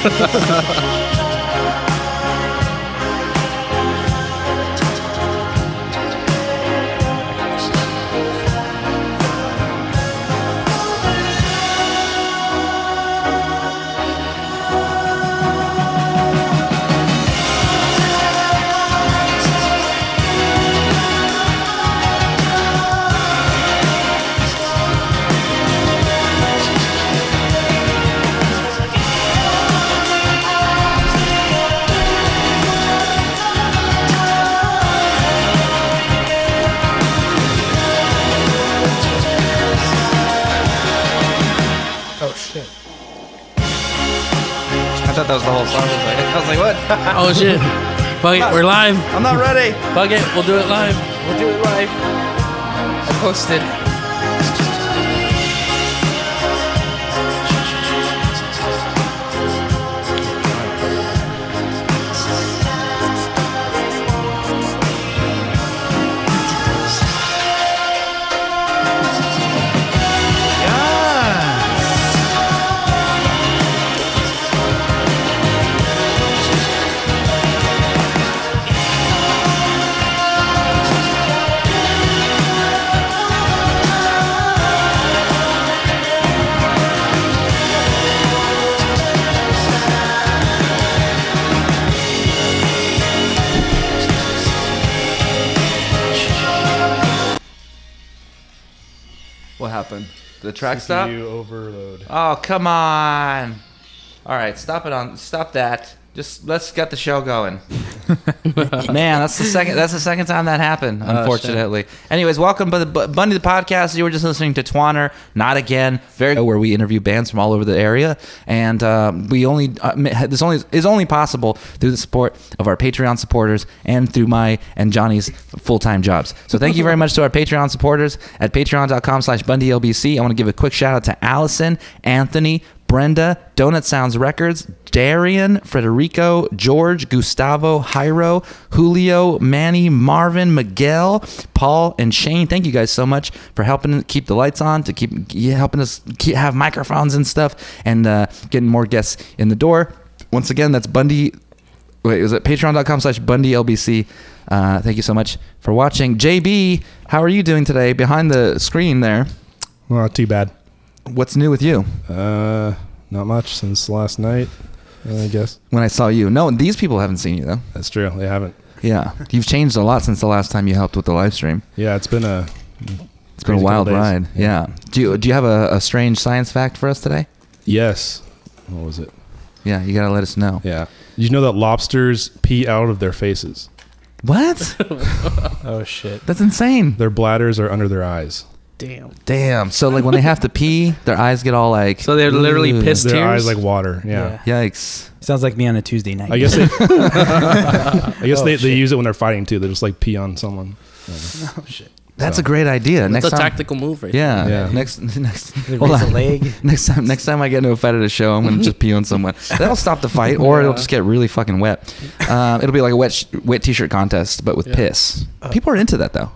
I thought that was the whole song. I was like, what? Oh shit. Fuck it, we're live. I'm not ready. Fuck it, we'll do it live. We'll do it live. I posted. What happened? The track stop? CPU overload. Oh, come on. All right, stop that. Just let's get the show going. Man, that's the second time that happened, unfortunately. Anyways, welcome to the Bundy the podcast. You were just listening to Twanner, Not Again, where we interview bands from all over the area, and this is only possible through the support of our Patreon supporters and through my and Johnny's full-time jobs. So thank you very much to our Patreon supporters at patreon.com/BundyLBC. I want to give a quick shout out to Allison, Anthony, Brenda, Donut Sounds Records, Darian, Federico, George, Gustavo, Jairo, Julio, Manny, Marvin, Miguel, Paul, and Shane. Thank you guys so much for helping keep the lights on, to helping us have microphones and stuff, and getting more guests in the door. Once again, that's Bundy. Wait, was it patreon.com/BundyLBC? Thank you so much for watching. JB, how are you doing today behind the screen there? Well, not too bad. What's new with you? Not much since last night, I guess. When I saw you. No, these people haven't seen you, though. That's true. They haven't. Yeah. You've changed a lot since the last time you helped with the live stream. Yeah, it's been a wild ride. Yeah. Do you have a strange science fact for us today? Yes. What was it? Yeah, you got to let us know. Yeah. Did you know that lobsters pee out of their faces? What? Oh, shit. That's insane. Their bladders are under their eyes. Damn. So like when they have to pee, their eyes get all like... So they're literally piss tears? Their eyes like water. Yeah. Yikes. Sounds like me on a Tuesday night. I guess they use it when they're fighting too. They just like pee on someone. Oh shit. That's a great idea. That's a tactical move right there. Yeah. Next hold on. Leg. Next time I get into a fight at a show, I'm gonna just pee on someone. That'll stop the fight, or it'll just get really fucking wet. It'll be like a wet t-shirt contest, but with piss. People are into that though.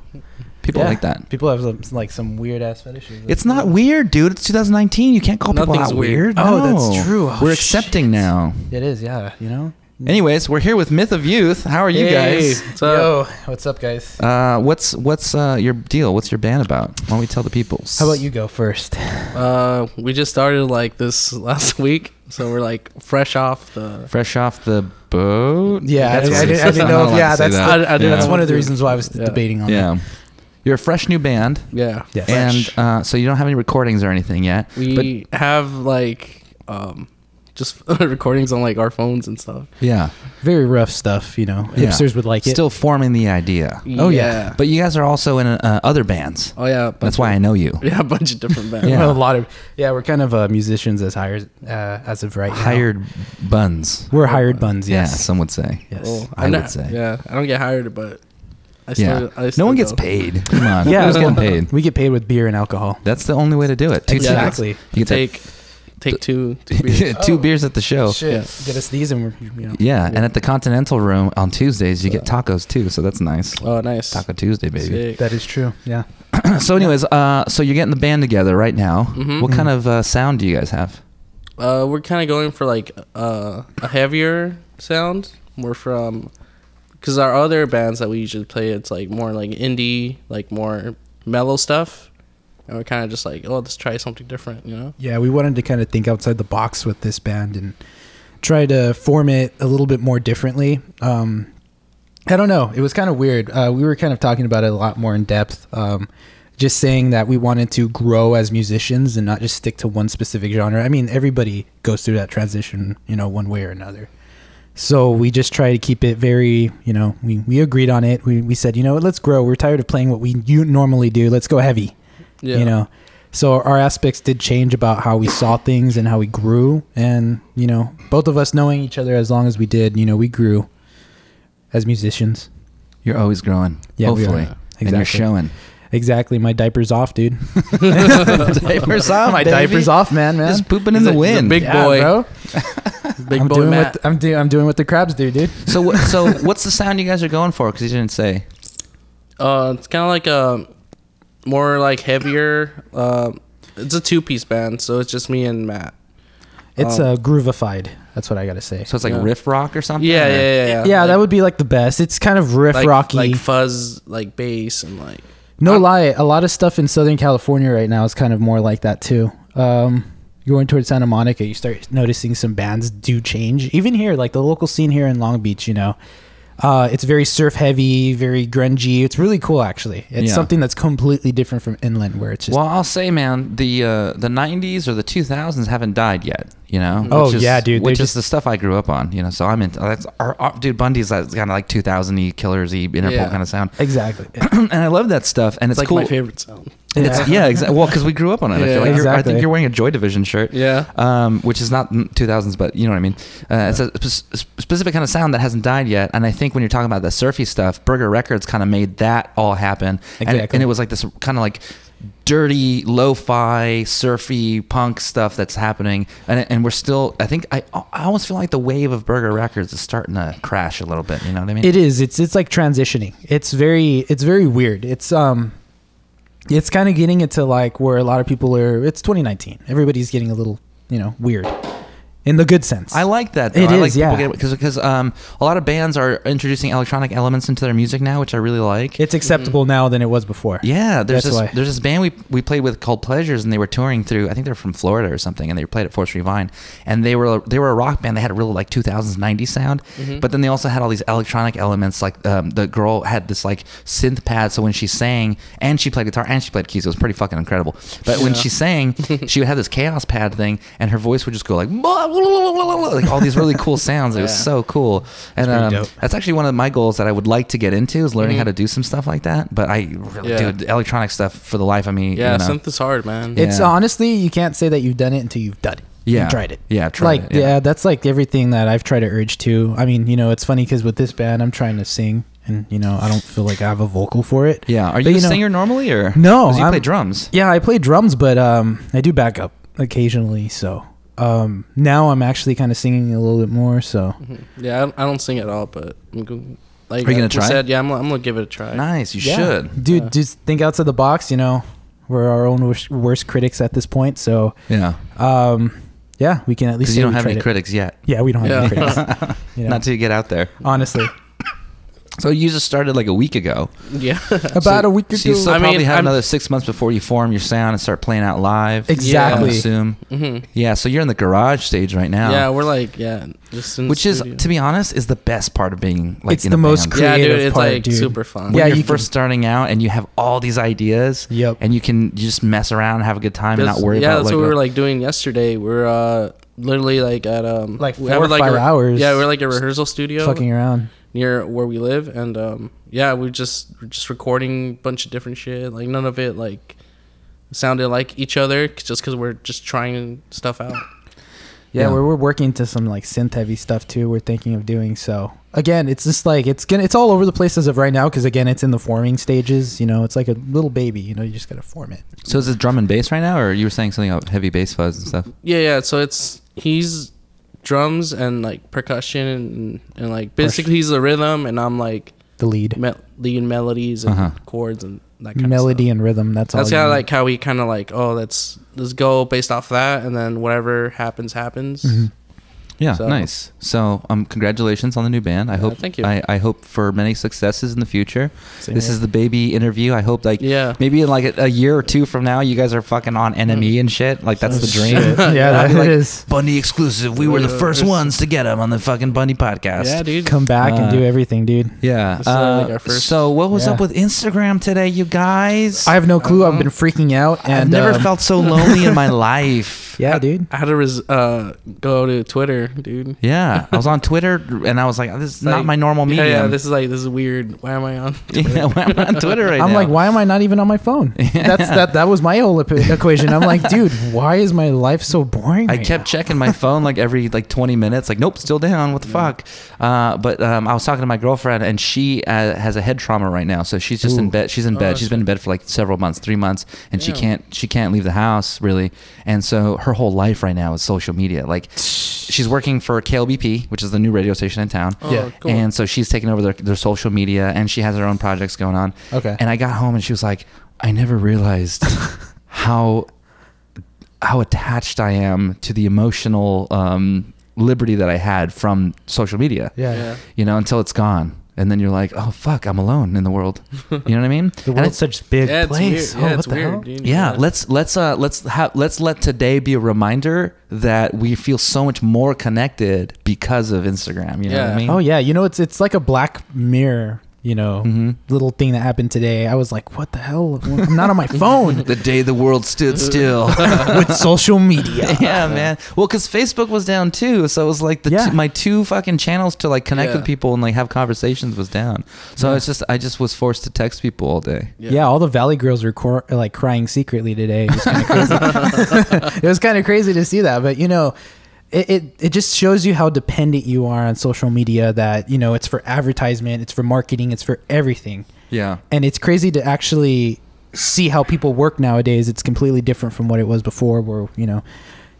People like that. People have some weird ass fetishes. It's not weird, dude. It's 2019. You can't call people out weird. Oh, No. that's true. We're accepting now. It is, yeah. You know. Anyways, we're here with Myth of Youth. How are you guys? What's up? Yo, what's up, guys? What's your deal? What's your band about? Why don't we tell the people? How about you go first? We just started like this last week, so we're like fresh off the boat. Yeah, I That's didn't know. Yeah, that's one of the Yeah. reasons why I was debating on that. Yeah. You're a fresh new band. Yeah. Yes. And so you don't have any recordings or anything yet. We have like just recordings on like our phones and stuff. Yeah. Very rough stuff, you know. Yeah. Hipsters would like it. Still forming the idea. Oh, yeah. But you guys are also in other bands. Oh yeah. That's why I know you. Yeah, a bunch of different bands. Yeah. A lot of we're kind of musicians as of right now. Hired buns. We're hired buns, yes. Yeah, some would say. Yes. Well, I would say. Yeah, I don't get hired, but I Yeah. still No one gets go. paid. Come on. Yeah, Who's getting paid? We get paid with beer and alcohol. That's the only way to do it. Two Exactly. tickets. You get Take two beers. two beers at the show. Shit. Yeah. Get us these and we're, you know. Yeah, and at the Continental Room on Tuesdays, you get tacos too, so that's nice. Oh, nice. Taco Tuesday, baby. Sick. That is true. Yeah. So anyways, so you're getting the band together right now. Mhm. What kind of sound do you guys have? We're kind of going for like a heavier sound, more from because our other bands that we usually play, it's like more like indie, like more mellow stuff, and we're kind of just like, oh, let's try something different, you know? Yeah, we wanted to kind of think outside the box with this band and try to form it a little bit more differently. I don't know. It was kind of weird. We were kind of talking about it a lot more in depth. Just saying that we wanted to grow as musicians and not just stick to one specific genre. I mean, everybody goes through that transition, you know, one way or another. So we just try to keep it very, you know, we agreed on it. We said, you know what, let's grow. We're tired of playing what we normally do. Let's go heavy, you know. So our aspects did change about how we saw things and how we grew. And, you know, both of us knowing each other as long as we did, you know, we grew as musicians. You're always growing. Yeah, hopefully. Exactly. And you're showing. Exactly. My diaper's off, dude. Diapers off, My baby. diaper's off, man. Just pooping in the wind. Big boy. bro. Big I'm boy doing Matt. what I'm doing what the crabs do, dude. So what's the sound you guys are going for? Because you didn't say. It's kind of like a more like heavier. It's a 2-piece band, so it's just me and Matt. It's groovified. That's what I gotta say. So it's like riff rock or something? Yeah. Yeah, Like, that would be like the best. It's kind of riff rocky. like fuzz, like bass, and like. No lie, a lot of stuff in Southern California right now is kind of more like that too. Going towards Santa Monica, you start noticing some bands do change. Even here, like the local scene here in Long Beach, you know, it's very surf heavy, very grungy. It's really cool, actually. It's something that's completely different from inland, where it's just. Well, I'll say, man, the 90s or the 2000s haven't died yet. You know? Oh, Which is, yeah, dude. Which is the stuff I grew up on. You know, so I'm into that's our dude. Bundy's kind of like 2000-y, killers-y, Interpol kind of sound. Exactly. And I love that stuff. And it's like cool. my favorite sound. Exactly. Well, because we grew up on it. I feel like I think you're wearing a Joy Division shirt. Yeah. Which is not 2000s, but you know what I mean. It's a specific kind of sound that hasn't died yet. And I think when you're talking about the surfy stuff, Burger Records kind of made that all happen. Exactly. And it was like this kind of like dirty lo-fi surfy punk stuff that's happening, and we're still, I almost feel like the wave of Burger Records is starting to crash a little bit, you know what I mean? It is. It's like transitioning. It's very weird. It's kind of getting into like where a lot of people are. It's 2019. Everybody's getting a little, you know, weird. In the good sense. I like that, though. It I is, like because a lot of bands are introducing electronic elements into their music now, which I really like. It's acceptable now than it was before. Yeah, there's That's this band we played with called Pleasures, and they were touring through. I think they're from Florida or something, and they played at 4th Street Vine, and they were a rock band. They had a real like 2000s 90s sound, but then they also had all these electronic elements. Like the girl had this like synth pad, so when she sang and she played guitar and she played keys, it was pretty fucking incredible. But when she sang, she would have this chaos pad thing, and her voice would just go like. Blah, blah, blah, blah, blah, like all these really cool sounds. It was so cool. And that's actually one of my goals that I would like to get into is learning how to do some stuff like that. But I really do electronic stuff for the life of me. Yeah, you know. synth is hard, man. It's honestly, you can't say that you've done it until you've done it. Yeah. You've tried it. Yeah, tried it. Yeah, that's like everything that I've tried to urge to. I mean, you know, it's funny because with this band, I'm trying to sing. And, you know, I don't feel like I have a vocal for it. Yeah. Are you a singer normally or? No. 'Cause you play drums. Yeah, I play drums, but I do backup occasionally. So now I'm actually kind of singing a little bit more. So Yeah, I don't sing at all, but like are you gonna try? Said, yeah, I'm gonna give it a try. Nice. You should, dude. Just think outside the box. You know, we're our own worst critics at this point. So yeah, yeah, we can at least. Because you don't have any critics yet. Yeah, we don't have any critics. You know? Not till you get out there. Honestly. So you just started like a week ago. Yeah. About a week ago. So you still probably have another 6 months before you form your sound and start playing out live. Exactly. I assume. Mm-hmm. Yeah, so you're in the garage stage right now. Yeah, we're like, just in which the is, studio. to be honest, is the best part of being like it's in the a most band. creative dude, it's part, like dude. super fun. When Yeah, you're you first starting out and you have all these ideas. Yep. And you just mess around and have a good time and not worry about that's what we were like doing yesterday. We're literally like at like 4 we have, or 5 hours. Yeah, we're like a rehearsal studio fucking around near where we live, and we're just recording a bunch of different shit. Like none of it like sounded like each other, just because we're just trying stuff out. Yeah, we're working to some like synth heavy stuff too. We're thinking of doing so. Again, it's just like it's all over the place as of right now because again, it's in the forming stages. You know, it's like a little baby. You know, you just gotta form it. So is it drum and bass right now, or you were saying something about heavy bass fuzz and stuff? Yeah. So he's drums and like percussion and like basically he's the rhythm and I'm like the lead lead melodies and chords and that kind melody of and rhythm. That's all. That's you kind of need. like how we kind of like, oh, let's go based off that, and then whatever happens. Mhm. Yeah, So- nice. So, congratulations on the new band. I hope. thank you. I hope for many successes in the future. Same This here. is the baby interview. I hope Yeah. maybe in like a year or two from now, you guys are fucking on NME and shit. Like that's the dream. Shit. Yeah, I'll that be like, is. Bundy exclusive. We were the first ones to get him on the fucking Bundy podcast. Yeah, dude. Come back and do everything, dude. Yeah. This is, like, our first- So what was Yeah. up with Instagram today, you guys? I have no clue. I've been freaking out, and I've never felt so lonely in my life. Yeah, dude. I had to go to Twitter, dude. Yeah, I was on Twitter and I was like, "This is not Like, my normal medium." Yeah, this is weird. Why am I on? Yeah, why am I on Twitter right I'm now? like, why am I not even on my phone? That was my whole equation. I'm like, dude, why is my life so boring? I right kept checking my phone like every 20 minutes. Like, nope, still down. What the fuck? But I was talking to my girlfriend, and she has a head trauma right now. So she's just in bed. She's in bed. She's been in bed for like several months, 3 months, and she can't leave the house really. And so her whole life right now is social media. Like, she's working for KLBP, which is the new radio station in town. Oh, Yeah. cool. And so she's taking over their social media, and she has her own projects going on. Okay. And I got home, and she was like, I never realized how attached I am to the emotional liberty that I had from social media. Yeah. Until it's gone. And then you're like, oh, fuck, I'm alone in the world. You know what I mean? The And world's such a big yeah, it's place. weird. Yeah, what it's the weird, hell? dude. yeah, let's let today be a reminder that we feel so much more connected because of Instagram. You know what I Yeah. mean? Oh yeah, it's like a Black Mirror, Mhm. little thing that happened today. I was like, what the hell? I'm not on my phone The day the world stood still. with social media. Yeah, man. Well, because Facebook was down too, so it was like Yeah. my two fucking channels to like connect Yeah. with people and like have conversations was down. So Yeah. I just was forced to text people all day. Yeah, all the Valley girls were like crying secretly today. It was kind of crazy. It was kind of crazy to see that, but it just shows you how dependent you are on social media. That it's for advertisement, it's for marketing, it's for everything. Yeah. And it's crazy to actually see how people work nowadays. It's completely different from what it was before, where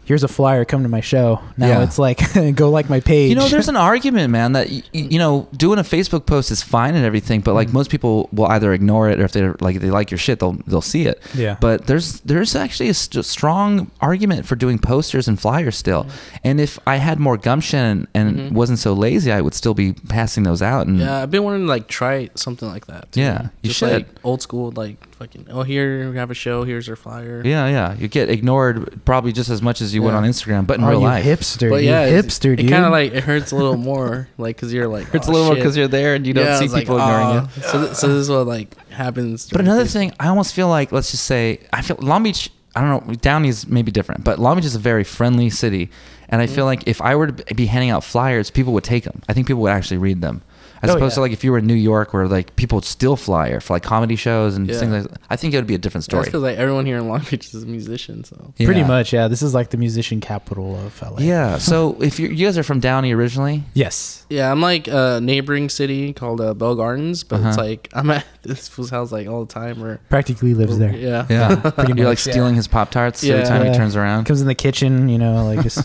here's a flyer, come to my show. Now Yeah. it's like go like my page. There's an argument, man, that doing a Facebook post is fine and everything, but like most people will either ignore it, or if they like your shit, they'll see it. Yeah. But there's actually a strong argument for doing posters and flyers still. And if I had more gumption and wasn't so lazy, I would still be passing those out. And Yeah, I've been wanting to like try something like that. Too. Yeah, you Just should. like old school, like fucking. Oh, here we have a show. Here's our flyer. yeah, you get ignored probably just as much as you would Yeah. on Instagram, but in Oh, real you life. hipster, But you yeah, hipster, it dude. kind of like it hurts a little more, like because you're like It's oh, a little more shit. because you're there and you don't Yeah, see it's like, people ignoring you. oh. So this is what like happens. But during another Facebook. thing, I almost feel like, let's just say, I feel Long Beach, I don't know, Downey's maybe different, but Long Beach is a very friendly city. And I feel like if I were to be handing out flyers, people would take them. I think people would actually read them. As opposed to like if you were in New York where like people would still flyer for like comedy shows and Yeah. things like that. I think it would be a different story. That's because like everyone here in Long Beach is a musician, so Pretty Yeah. much, yeah. This is like the musician capital of LA. Yeah. So if you guys are from Downey originally, Yes. yeah. I'm like a neighboring city called Bell Gardens, but it's Uh-huh. like I'm at this fool's house like all the time. Or Practically lives there. yeah, yeah, Pretty you're like much, yeah. stealing his Pop Tarts every Yeah. time he Yeah. turns around. Comes in the kitchen, like just.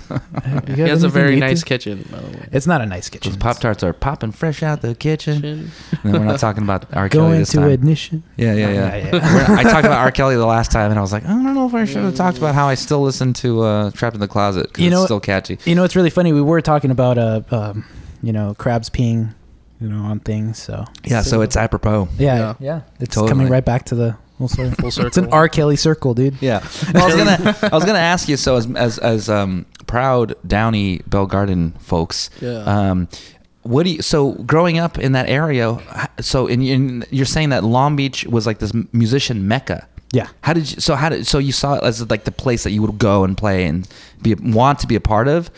He has a very nice kitchen, by the way. It's not a nice kitchen. Those Pop Tarts are popping fresh out the kitchen. Kitchen. No, we're not talking about R. Go Kelly this into time. ignition. Yeah. I talked about R. Kelly the last time, and I was like, I don't know if I should have talked about how I still listen to Trapped in the Closet because it's still catchy. It's really funny. We were talking about crabs peeing, on things. So Yeah, so it's apropos. yeah. It's Totally. coming right back to the full circle. Full circle. It's an R. Kelly circle, dude. Yeah. Well, I was gonna ask you. So as proud Downey Bell Garden folks, Yeah. what do you? So growing up in that area, so you're saying that Long Beach was like this musician mecca. Yeah. So you saw it as like the place that you would go and play and want to be a part of?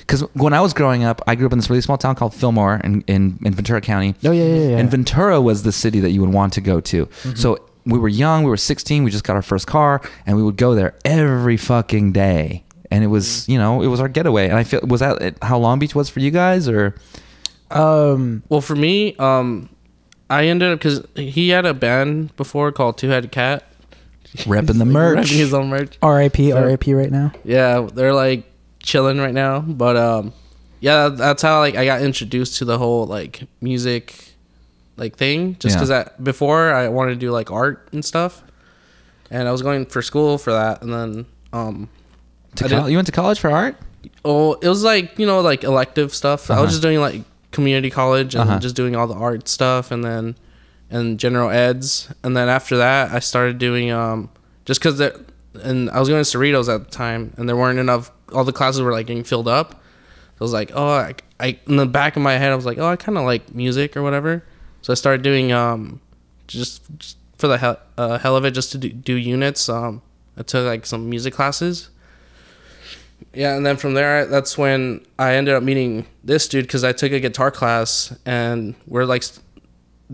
Because when I was growing up, I grew up in this really small town called Fillmore in Ventura County. Oh yeah. And Ventura was the city that you would want to go to. So we were young, we were 16, we just got our first car, and we would go there every fucking day. And it was, it was our getaway. And I feel, was that how Long Beach was for you guys, or? Well, for me, I ended up because he had a band before called Two Headed Cat. Repping the merch. Repping his own merch. R.I.P. So- R.I.P. right now. Yeah, they're like chilling right now, but yeah, that's how like I got introduced to the whole like music like thing, just because before I wanted to do like art and stuff, and I was going for school for that, and then you went to college for art? Oh, it was like, you know, like elective stuff. I was just doing like community college and just doing all the art stuff, and then general eds, and then after that I started doing just because and I was going to Cerritos at the time, and there weren't enough. All the classes were like getting filled up. I was like, oh, I in the back of my head I was like, oh, I kind of like music or whatever. So I started doing just for the hell of it, just to do units. I took like some music classes. Yeah, and then from there, that's when I ended up meeting this dude, because I took a guitar class, and we're like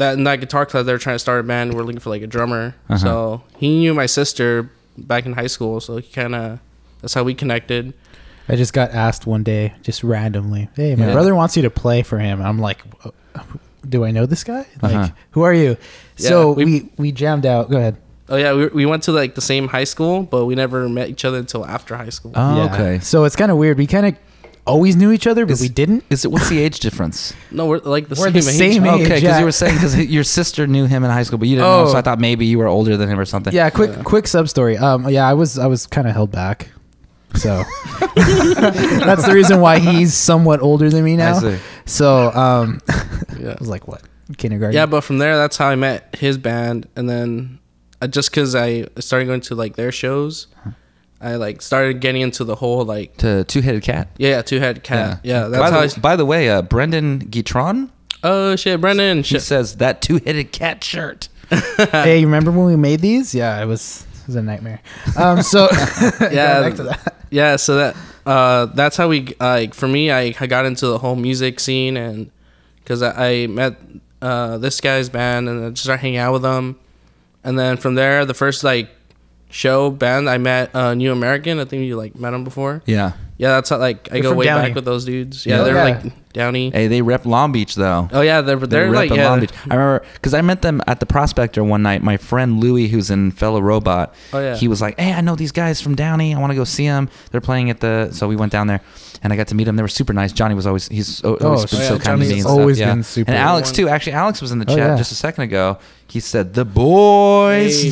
in that guitar class they were trying to start a band. We're looking for like a drummer. So he knew my sister back in high school, so he that's how we connected. I just got asked one day, just randomly, hey, my brother wants you to play for him. I'm like, do I know this guy? Like, who are you? Yeah, so we jammed out. Go ahead. Oh yeah, we went to like the same high school, but we never met each other until after high school. Oh, yeah. Okay. So it's kind of weird. We kind of always knew each other, but we didn't. What's the age difference? No, we're like we're the same age. Okay, because you were saying because your sister knew him in high school, but you didn't know, so I thought maybe you were older than him or something. Yeah, quick sub story. I was kind of held back. So that's the reason why he's somewhat older than me now. So I was like, what, kindergarten? Yeah, but from there, that's how I met his band, and then just because I started going to like their shows, I like started getting into the whole like Two-Headed Cat. Yeah, Two-Headed Cat. Yeah, that's by the way, Brendan Guitron. Oh shit, Brendan! He says that Two-Headed Cat shirt. Hey, you remember when we made these? Yeah, it was a nightmare. So yeah, back to that. Yeah, so that's how we like. For me, I got into the whole music scene, and because I met this guy's band, and I just started hanging out with them, and then from there, the first like show band I met, New American. I think you like met them before. Yeah. Yeah, that's how like I go way back with those dudes. Yeah, they're like Downey. Hey, they rep Long Beach though. Oh yeah, they're like Long Beach. I remember because I met them at the Prospector one night. My friend Louie, who's in Fellow Robot, he was like, "Hey, I know these guys from Downey. I want to go see them. They're playing at the." So we went down there, and I got to meet them. They were super nice. Johnny was always been so kind to me. And always stuff. been super. And Alex too. Actually, Alex was in the chat just a second ago. He said the boys,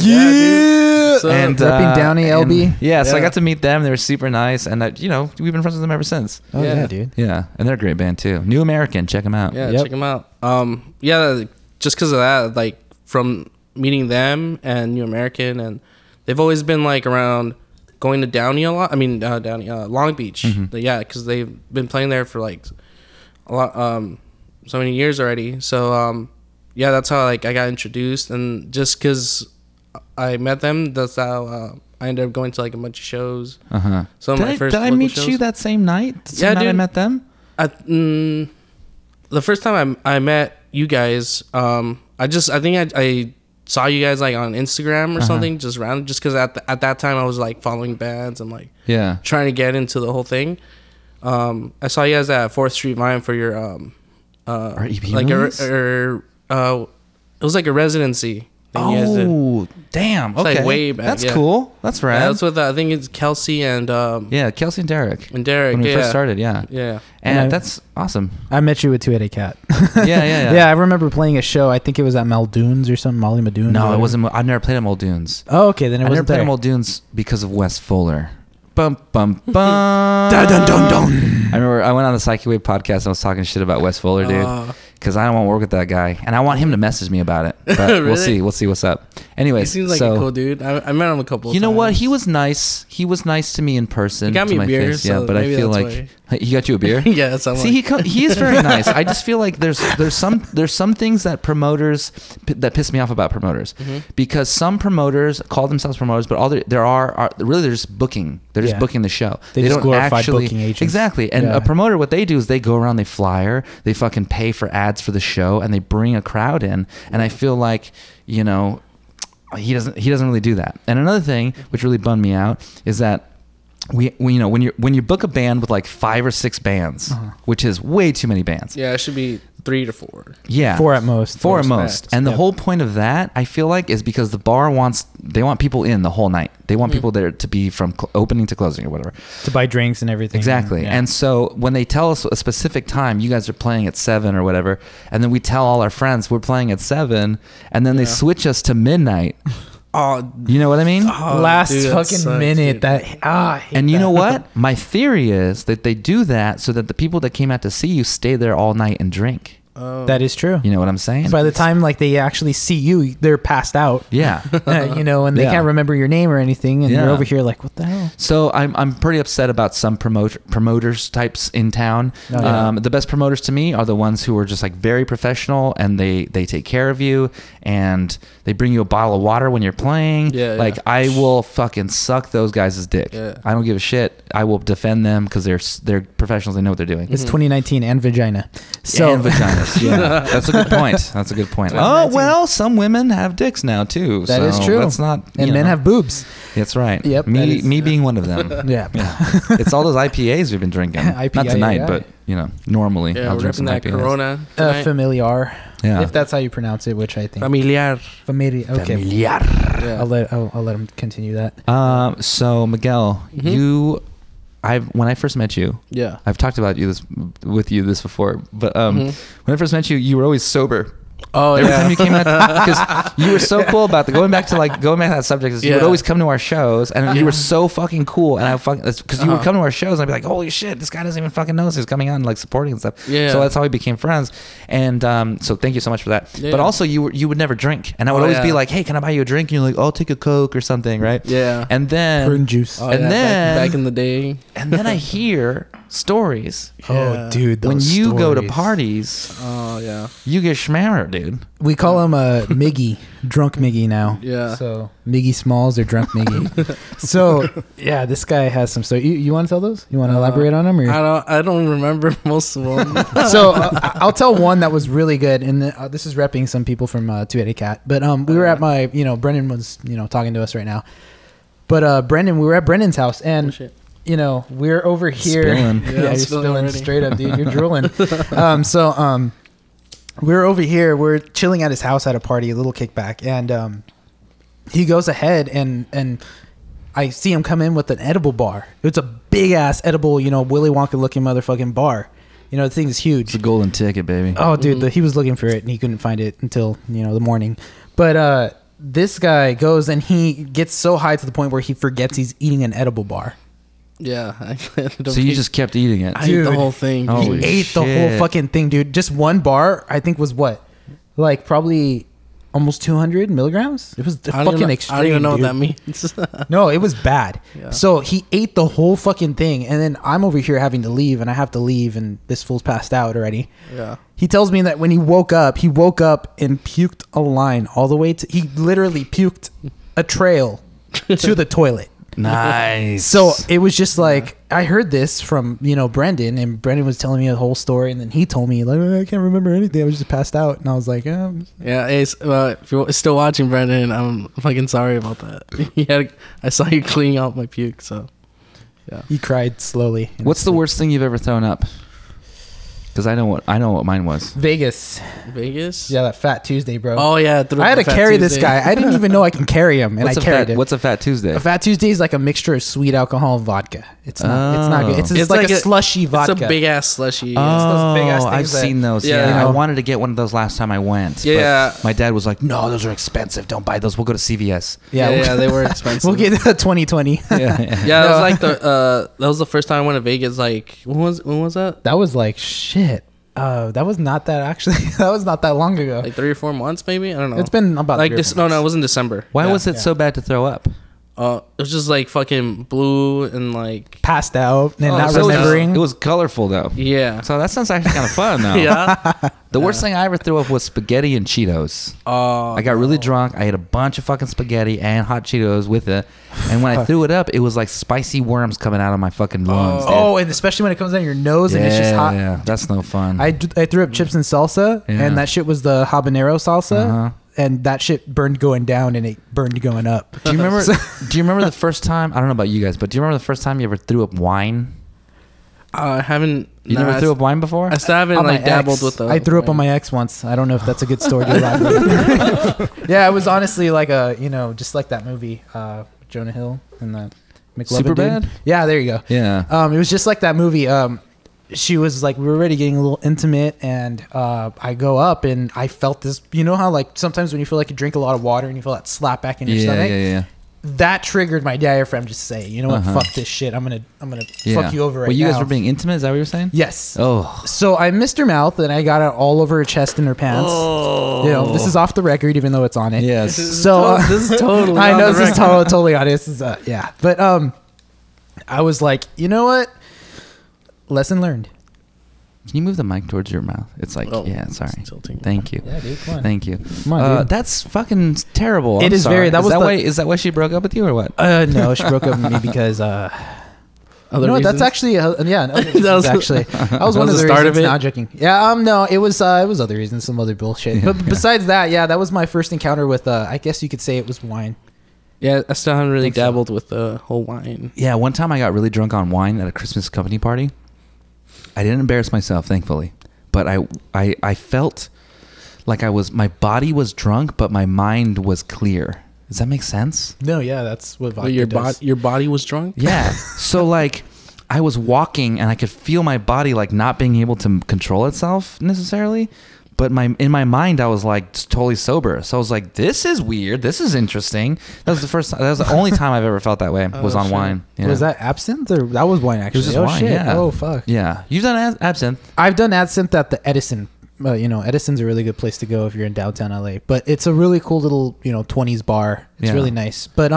So, and repping Downey LB. So I got to meet them. They were super nice, and we've been friends with them ever since. Oh yeah, dude. Yeah, and they're a great band too. New American, check them out. Yeah, check them out. Just because of that, like from meeting them and New American, and they've always been like around going to Downey a lot. I mean, Long Beach. Mm-hmm. Yeah, because they've been playing there for like a lot, so many years already. So yeah, that's how like I got introduced, and just because I met them, that's how I ended up going to like a bunch of shoes. So did I meet you that same night? The same night I met them. The first time I met you guys, I think I saw you guys like on Instagram or something, just random, just because at that time I was like following bands and like trying to get into the whole thing. I saw you guys at 4th Street Vine for your our EP like it was like a residency thing you guys did. Damn! It's okay, like way back. That's cool. That's rad. Yeah, that's with I think it's Kelsey and Kelsey and Derek. When we first started, and that's awesome. I met you with Two-Headed Cat. Yeah. I remember playing a show. I think it was at Muldoon's or something. Molly Muldoon. No, it wasn't. I've never played at Muldoon's. Oh, okay. Then I never played at Muldoon's because of Wes Fuller. Bum bum bum. Dun, dun, dun, dun. I remember I went on the Psyche Wave podcast and I was talking shit about Wes Fuller, dude. Because I don't want to work with that guy, and I want him to message me about it. But Really? We'll see what's up. Anyways, he seems like a cool dude. I met him a couple of times. You know what? He was nice. He was nice to me in person. He got me a beer, so but I feel like he got you a beer. Yeah, that's how. See, he is very nice. I just feel like there's some things that promoters that piss me off about promoters, because some promoters call themselves promoters, but all there are really they're just booking. They're just booking the show. They just don't glorified booking agents. Exactly. And a promoter, what they do is they go around, they flyer, they fucking pay for ads for the show, and they bring a crowd in. And I feel like, he doesn't really do that. And another thing which really bummed me out is that we when you book a band with like 5 or 6 bands, which is way too many bands. Yeah, it should be 3 to 4. Yeah. 4 at most. 4 at Most most. max. And the Yep. whole point of that, I feel like, is because the bar they want people in the whole night. They want people there to be from opening to closing or whatever. To buy drinks and everything. Exactly. Yeah. And so when they tell us a specific time, you guys are playing at 7 or whatever, and then we tell all our friends we're playing at 7, and then they switch us to midnight. Oh, You know what I mean? last dude, that fucking sucks, minute dude. I hate And you that. know what? My theory is that they do that so that the people that came out to see you stay there all night and drink. Oh. That is true. You know what I'm saying? By the time like they actually see you, they're passed out. Yeah. You know, and they Yeah. can't remember your name or anything, and Yeah. you're over here like, what the hell? So I'm pretty upset about some promoters types in town. Oh, yeah. The best promoters to me are the ones who are just like very professional, and they take care of you, and they bring you a bottle of water when you're playing. Yeah, like yeah. I will fucking suck those guys' dick. Yeah. I don't give a shit. I will defend them because they're professionals. They know what they're doing. It's 2019 and vagina. So And vaginas. Yeah, that's a good point. That's a good point. Oh 2019. well, some women have dicks now too. that is so true. That's not. and you men know. have boobs. That's right. Yep, that Me is- me being one of them. Yeah. It's all those IPAs we've been drinking. IPA, Not tonight, yeah. but you know, normally Yeah, I'll we're drink some ripping that IPAs. Corona. tonight. Familiar. Yeah. If that's how you pronounce it, which I think. Familiar. Familiar. Okay. Familiar. Yeah. I'll let him continue that. So Miguel, Mhm. when I first met you, Yeah. I've talked about this before, but when I first met you, you were always sober. Oh, Every yeah. time you came out, because you were so cool about going back to that subject. Is you would Yeah. always come to our shows, and you were so fucking cool. And because you would Uh-huh. come to our shows, and I'd be like, "Holy shit, this guy doesn't even fucking know he's coming out and like supporting and stuff." Yeah. So that's how we became friends. And so thank you so much for that. Yeah. But also, you would never drink, and I would Oh, always be yeah. like, "Hey, can I buy you a drink?" And you're like, "I'll take a Coke or something," right? Yeah. And then Prune juice. Oh, and yeah, then- back in the day. and then I hear stories. Oh, dude. When those you go to stories. parties, Oh, yeah. you get schmammered, dude. We call him Miggy, drunk Miggy now. Yeah. So Miggy Smalls or drunk Miggy. So yeah, this guy has some story. You want to tell those? You want to elaborate on them? Or? I don't remember most of them. So I'll tell one that was really good, and this is repping some people from Two-Headed Cat. But we were at my, Brendan was talking to us right now. But Brendan, we were at Brendan's house, and Oh, shit. we're over here. Spilling. Yeah, Yeah, I'm you're spilling spilling already. straight up, dude. You're drooling. We're over here. We're chilling at his house at a party, a little kickback, and he goes ahead and I see him come in with an edible bar. It's a big ass edible, Willy Wonka looking motherfucking bar. The thing is huge. It's a golden ticket, baby. Oh, dude, he was looking for it and he couldn't find it until the morning. But this guy goes and he gets so high to the point where he forgets he's eating an edible bar. Yeah. So you just kept eating it. I ate the Dude. whole thing. Oh, dude. Holy He ate the whole shit. fucking thing, dude. Just one bar, I think, was what, like probably almost 200 milligrams. It was I don't fucking even know, extreme. I don't even know dude. what that means. No, it was bad. Yeah. So he ate the whole fucking thing, and then I'm over here having to leave, and I have to leave, and this fool's passed out already. Yeah. He tells me that when he woke up and puked a line all the way to. He literally puked a trail to the toilet. Nice. So it was just like I heard this from Brendan, and Brendan was telling me a whole story, and then he told me like I can't remember anything. I was just passed out, and I was like, Yeah. Hey, if you're still watching, Brendan, I'm fucking sorry about that. I saw you cleaning out my puke, so. Yeah. He cried slowly. What's the worst thing you've ever thrown up? Because I know what mine was. Vegas? Vegas? Yeah, that Fat Tuesday, bro. Oh, yeah. I had to carry this guy. I didn't even know I can carry him, and I carried him. What's a Fat Tuesday? A Fat Tuesday is like a mixture of sweet alcohol and vodka. It's not good. It's It's like a like slushy vodka. It's a big ass slushy. Oh, those big-ass things I've that- seen those. Yeah. Yeah, You I know. wanted to get one of those last time I went. but Yeah. my dad was like, "No, those are expensive. Don't buy those. We'll go to CVS." Yeah, they were expensive. We'll get the 2020. Yeah, Yeah, it was like that was the first time I went to Vegas. Like, when was that? That was like shit. That was not that actually. That was not that long ago. Like 3 or 4 months, maybe. I don't know. It's been about like 3 or this. 4 No, months. it was in December. Why Yeah, was it yeah. so bad to throw up? It was just like fucking blue and like Passed out and Oh, not so it was- remembering. It was colorful though. yeah, So that sounds actually kind of fun though. yeah. The worst thing I ever threw up was spaghetti and Cheetos. Oh, I got really drunk. I ate a bunch of fucking spaghetti and hot Cheetos with it. And when I threw it up, it was like spicy worms coming out of my fucking lungs. dude. Oh, and especially when it comes down your nose and it's just hot. Yeah, that's no fun. I threw up chips and salsa, Yeah. and that shit was the habanero salsa, Uh-huh. and that shit burned going down and it burned going up. Do you remember? Do you remember the first time? I don't know about you guys, but do you remember the first time you ever threw up wine? I haven't. You never threw up wine before? I still haven't On my like dabbled ex. with the. I threw up on my ex once. I don't know if that's a good story to elaborate. Yeah, it was honestly like just like that movie, Jonah Hill and the McLovin Superbad? dude. Yeah, there you go. Yeah. It was just like that movie. She was like, we were already getting a little intimate, and I go up and I felt this. You know how like sometimes when you feel like you drink a lot of water and you feel that slap back in your stomach. Yeah. That triggered my diaphragm to say, you know what, fuck this shit. I'm gonna fuck you over right now. Well, you guys were being intimate. Is that what you were saying? Yes. Oh. So I missed her mouth and I got it all over her chest and her pants. Oh. You know, this is off the record, even though it's on it. Yes. So this is totally. I on know the this is record. totally on. This is yeah. But I was like, you know what? Lesson learned. Can you move the mic towards your mouth? It's like, Oh, yeah, sorry. it's tilting. Thank you. Yeah, dude, come on. Thank you. Come on, dude. That's fucking terrible. It I'm is sorry. very- that was the- is that why she broke up with you or what? No, she broke up with me because Other no, that's reasons? actually yeah. Other reasons, was- actually, that was that one was of the the start reasons. of it? Not joking. Yeah, no, it was other reasons, some other bullshit. Yeah, But yeah. besides that, yeah, that was my first encounter with. I guess you could say it was wine. Yeah, I still haven't really Think so. dabbled with the whole wine. Yeah, one time I got really drunk on wine at a Christmas company party. I didn't embarrass myself, thankfully, but I felt like my body was drunk, but my mind was clear. Does that make sense? No, yeah, that's what vodka But does. your body was drunk. Yeah. So like I was walking and I could feel my body like not being able to control itself necessarily, but in my mind I was like totally sober. So I was like, this is weird. This is interesting. That was the only time I've ever felt that way was on shit. wine. Yeah. Was that absinthe or that was wine actually? It was just oh wine, shit! yeah. Oh fuck! Yeah. You've done absinthe. I've done absinthe at the Edison. Edison's a really good place to go if you're in downtown LA. But it's a really cool little 20s bar. It's Yeah. really nice. But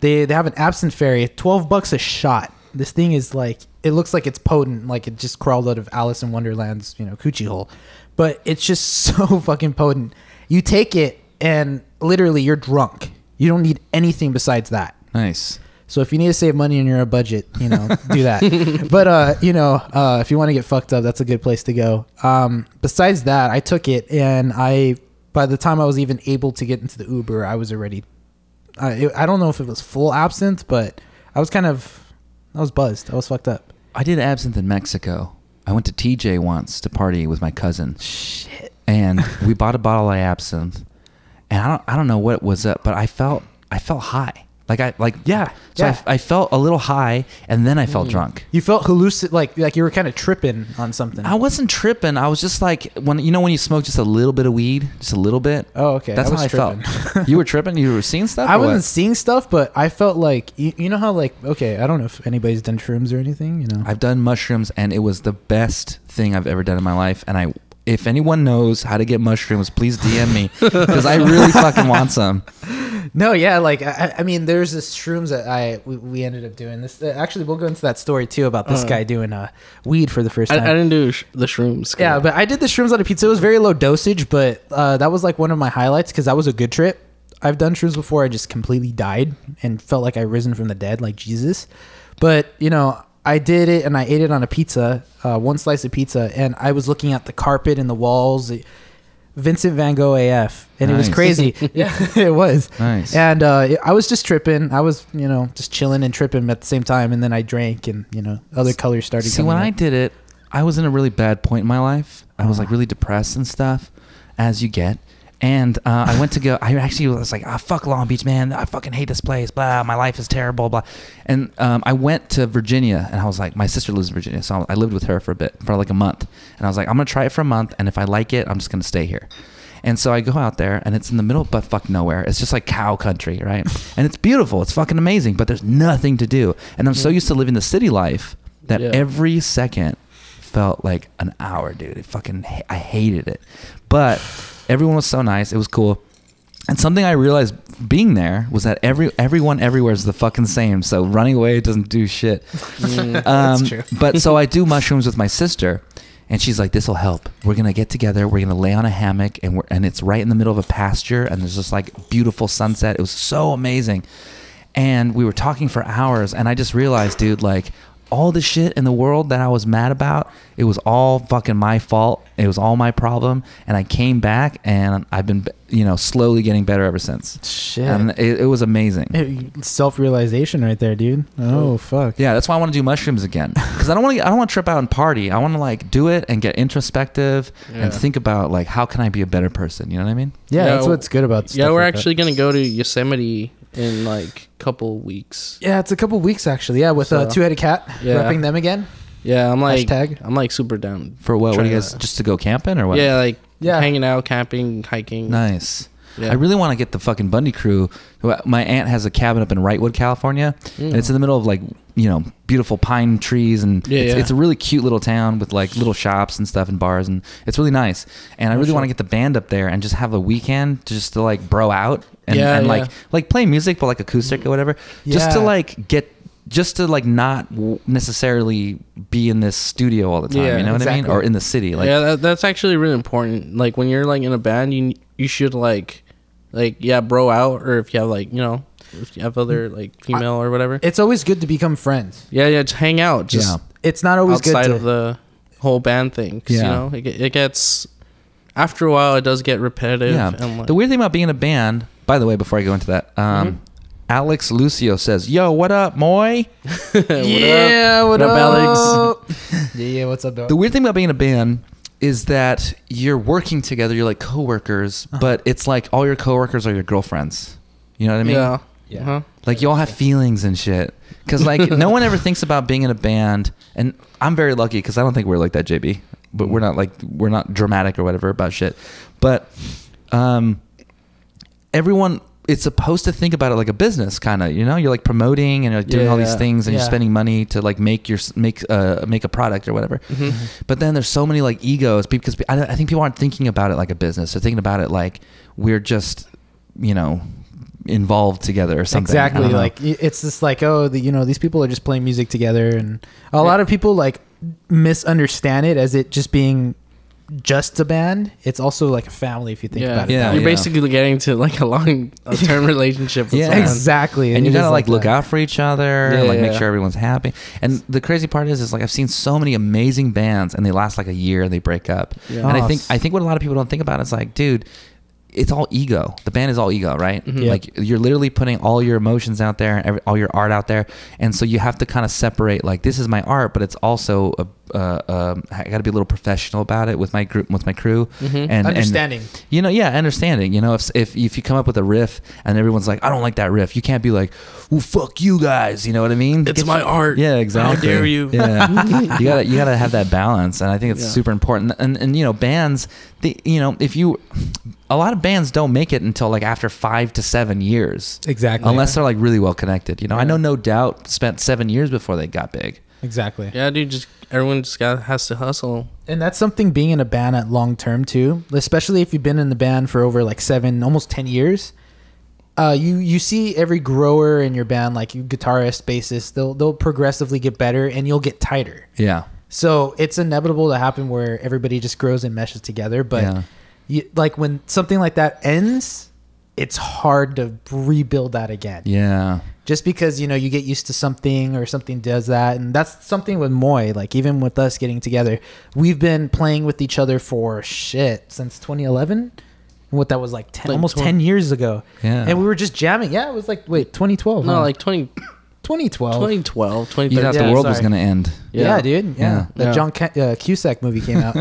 they have an absinthe fairy. $12 a shot. This thing is like, it looks like it's potent, like it just crawled out of Alice in Wonderland's coochie hole. But it's just so fucking potent. You take it and literally you're drunk. You don't need anything besides that. Nice. So if you need to save money and you're on a budget, do that. But if you want to get fucked up, that's a good place to go. Besides that, I took it and by the time I was even able to get into the Uber, I was already. I don't know if it was full absinthe, but I was buzzed. I was fucked up. I did absinthe in Mexico. I went to TJ once to party with my cousin. Shit. And we bought a bottle of absinthe. And I don't know what was up, but I felt high. I felt a little high, and then I felt drunk. You felt like you were kind of tripping on something. I wasn't tripping. I was just like when you smoke just a little bit of weed, just a little bit. Oh, okay. That's I how was I tripping. felt. You were tripping. You were seeing stuff. I or what? wasn't seeing stuff, but I felt like you know how like okay, I don't know if anybody's done shrooms or anything. I've done mushrooms, and it was the best thing I've ever done in my life. And if anyone knows how to get mushrooms, please DM me because I really fucking want some. No, yeah, like I mean, there's this shrooms that we ended up doing this. Actually, we'll go into that story too about this guy doing weed for the first time. I didn't do the shrooms. Yeah, but I did the shrooms on a pizza. It was very low dosage, but that was like one of my highlights because that was a good trip. I've done shrooms before. I just completely died and felt like I risen from the dead, like Jesus. But I did it and I ate it on a pizza, one slice of pizza, and I was looking at the carpet and the walls. Vincent Van Gogh AF, and it was Nice. crazy. Yeah, it was. Nice. And I was just tripping. I was, just chilling and tripping at the same time. And then I drank, and other colors started. See, coming when I up. did it, I was in a really bad point in my life. I was like really depressed and stuff, as you get. And I went to go. I actually was like, fuck Long Beach, man. I fucking hate this place. Blah. My life is terrible. Blah. And I went to Virginia, and I was like, my sister lives in Virginia, so I lived with her for like a month. And I was like, I'm gonna try it for a month, and if I like it, I'm just gonna stay here. And so I go out there, and it's in the middle of butt fuck nowhere. It's just like cow country, right? And it's beautiful. It's fucking amazing, but there's nothing to do. And I'm so used to living the city life that every second felt like an hour, dude. I hated it. But everyone was so nice. It was cool. And something I realized being there was that everyone everywhere is the fucking same. So running away doesn't do shit. That's true. But so I do mushrooms with my sister. And she's like, this will help. We're going to get together. We're going to lay on a hammock. And it's right in the middle of a pasture. And there's just like beautiful sunset. It was so amazing. And we were talking for hours. And I just realized, dude, like all the shit in the world that I was mad about, it was all fucking my fault. It was all my problem. And I came back and I've been, slowly getting better ever since. Shit. And it was amazing. Self-realization right there, dude. Oh, fuck. Yeah, that's why I want to do mushrooms again. Because I don't want to trip out and party. I want to like do it and get introspective and think about like, how can I be a better person? You know what I mean? Yeah, that's what's good about stuff. Yeah, we're like actually going to go to Yosemite in like a couple weeks. Yeah, it's a couple weeks actually. Yeah, with Two-Headed Cat. Yeah. Repping them again. Yeah, I'm like Hashtag. I'm like super down. For what? What do you guys, just to go camping or what? Yeah, like hanging out, camping, hiking. Nice. Yeah. I really want to get the fucking Bundy crew. My aunt has a cabin up in Wrightwood, California, and it's in the middle of like, beautiful pine trees, and it's a really cute little town with like little shops and stuff and bars, and it's really nice. And I really want to get the band up there and just have a weekend just to like bro out and like play music, but like acoustic or whatever, just to like get. Just to like not necessarily be in this studio all the time, you know what I mean? Or in the city, like that's actually really important. Like when you're like in a band, you should like bro out, or if you have like if you have other like female or whatever. It's always good to become friends. Yeah, just hang out. Just it's not always outside good of the whole band thing. 'Cause, it gets after a while. It does get repetitive. Yeah. And like, the weird thing about being in a band, by the way, before I go into that, Alex Lucio says, "Yo, what up, Moy?" What up, Alex? Yeah, what's up, dog? The weird thing about being in a band is that you're working together. You're like coworkers, but it's like all your coworkers are your girlfriends. You know what I mean? Yeah. Uh-huh. Like you all have feelings and shit. Because like no one ever thinks about being in a band, and I'm very lucky because I don't think we're like that, JB. But we're not dramatic or whatever about shit. But everyone. It's supposed to think about it like a business, kind of. You're like promoting and you're like doing all these things, and you're spending money to like make a product or whatever. But then there's so many like egos because I think people aren't thinking about it like a business. They're thinking about it like we're just involved together or something. Exactly. Like it's just like these people are just playing music together, and a lot of people like misunderstand it as it just being just a band. It's also like a family if you think about it. Yeah, you're basically getting to like a long-term relationship with someone. Exactly. And you gotta like look out for each other and like make sure everyone's happy. And the crazy part is like I've seen so many amazing bands and they last like a year and they break up. And I think what a lot of people don't think about is like, dude, it's all ego. The band is all ego, right? Like you're literally putting all your emotions out there and all your art out there, and so you have to kind of separate. Like this is my art, but it's also I got to be a little professional about it with my group, with my crew, and understanding. Understanding. If you come up with a riff and everyone's like, I don't like that riff, you can't be like, well, fuck you guys. You know what I mean? It's my art. Yeah, exactly. How dare you? Yeah, you gotta have that balance, and I think it's super important. And bands, a lot of bands don't make it until like after 5 to 7 years. Exactly. Unless they're like really well connected. I know No Doubt spent 7 years before they got big. Exactly. Yeah, dude, everyone just has to hustle. And that's something being in a band at long term too, especially if you've been in the band for over like 7, almost 10 years. You see every grower in your band, like you guitarist, bassist, they'll progressively get better and you'll get tighter. Yeah. So it's inevitable to happen where everybody just grows and meshes together. But like when something like that ends, it's hard to rebuild that again. Yeah. Just because, you get used to something or something does that. And that's something with Moy, like even with us getting together, we've been playing with each other for since 2011. What that was like 10 years ago. Yeah. And we were just jamming. Yeah, it was like 2012. No, huh? like 2012, 2013. You thought the world was gonna end. Yeah, dude. Yeah. The John Cusack movie came out.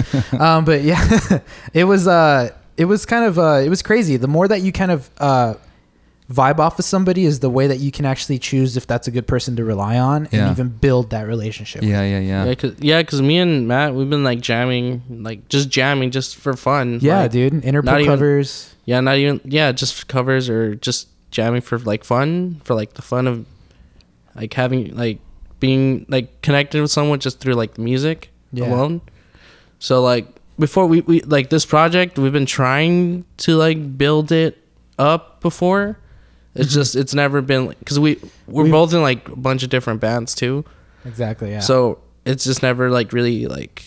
But yeah, it was kind of it was crazy. The more that you kind of vibe off with somebody is the way that you can actually choose if that's a good person to rely on and even build that relationship. Yeah. Because me and Matt, we've been like jamming just for fun. Yeah, like, dude. Interpol covers. Just covers or just jamming for like fun, for like the fun of like having like being like connected with someone just through like the music alone. So like before we like this project, we've been trying to like build it up before. It's just it's never been because we're both in like a bunch of different bands too. Exactly. Yeah. So it's just never like really like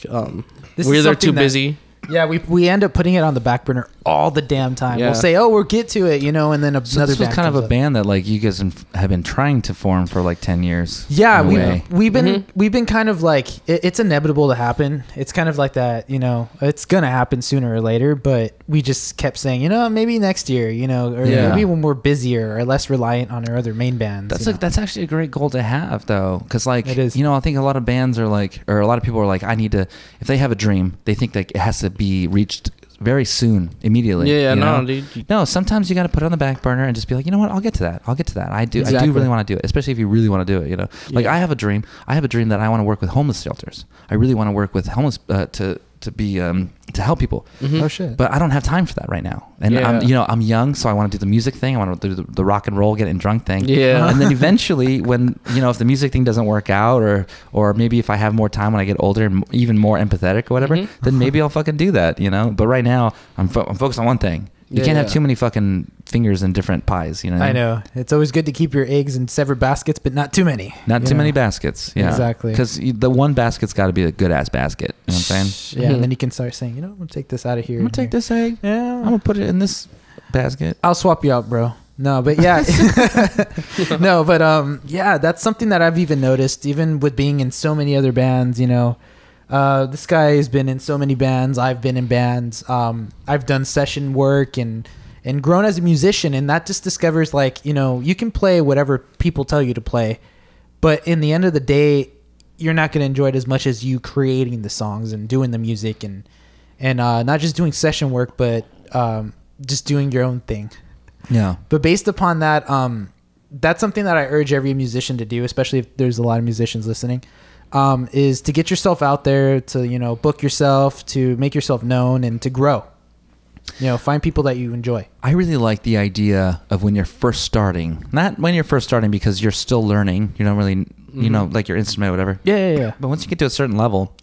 This we're is either something too busy. Yeah, we end up putting it on the back burner all the damn time. Yeah. We'll say, "Oh, we'll get to it," and then another. So this was band kind of comes a up. band that like you guys have been trying to form for like 10 years. Yeah, in a way. we've been kind of like it's inevitable to happen. It's kind of like that, it's gonna happen sooner or later. But we just kept saying, maybe next year, or maybe when we're busier or less reliant on our other main bands. That's actually a great goal to have, though, because like It is. I think a lot of bands are like, or a lot of people are like, I need to. If they have a dream, they think like it has to be reached very soon, immediately. Yeah, you no, know? dude. No, sometimes you got to put it on the back burner and just be like, you know what, I'll get to that. I do Exactly. really want to do it, especially if you really want to do it. Like I have a dream. I have a dream that I want to work with homeless shelters. I really want to work with homeless to help people. Oh shit! But I don't have time for that right now. And Yeah. I'm young, so I want to do the music thing. I want to do the rock and roll, getting drunk thing. Yeah. And then eventually, when if the music thing doesn't work out, or maybe if I have more time when I get older and even more empathetic or whatever, then maybe I'll fucking do that. But right now, I'm focused on one thing. You can't have too many fucking fingers in different pies. You know. I know. It's always good to keep your eggs in separate baskets, but not too many. Not too many baskets. Yeah. Exactly. Because the one basket's got to be a good ass basket. You know what I'm saying? Yeah, and then you can start saying, I'm gonna take this out of here. I'm gonna take this egg. Yeah, I'm gonna put it in this basket. I'll swap you out, bro. No, but yeah, yeah, that's something that I've even noticed, even with being in so many other bands. This guy has been in so many bands. I've been in bands. I've done session work and grown as a musician, and that just discovers you can play whatever people tell you to play, but in the end of the day, you're not going to enjoy it as much as you creating the songs and doing the music and not just doing session work, but just doing your own thing. Yeah. But based upon that, that's something that I urge every musician to do, especially if there's a lot of musicians listening, is to get yourself out there, to, book yourself, to make yourself known, and to grow. Find people that you enjoy. I really like the idea of when you're first starting. Not when you're first starting because you're still learning. You don't really, like your instrument or whatever. Yeah. But once you get to a certain level,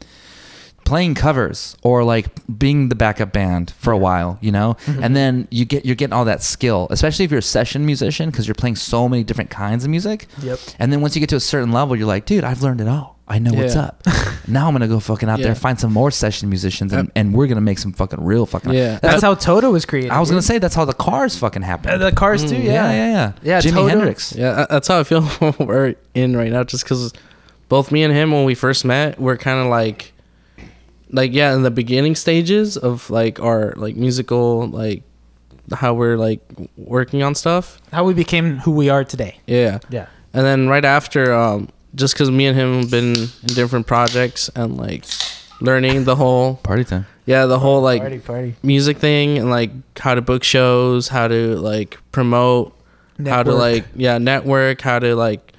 playing covers or like being the backup band for a while, and then you're getting all that skill, especially if you're a session musician because you're playing so many different kinds of music. Yep. And then once you get to a certain level, you're like, dude, I've learned it all. I know what's up. Now I'm gonna go fucking out there and find some more session musicians, and we're gonna make some fucking real fucking. Yeah. That's how Toto was created. I was gonna say that's how the Cars fucking happened. The Cars too. Yeah. Jimi Toto. Hendrix. Yeah, that's how I feel we're in right now. Just because both me and him, when we first met, we're kind of like in the beginning stages of like our like musical how we're like working on stuff. How we became who we are today. Yeah. Yeah. And then right after, just because me and him have been in different projects and like learning the whole Party time. the whole like Party. music thing and like how to book shows, how to like promote, how to like network, how to like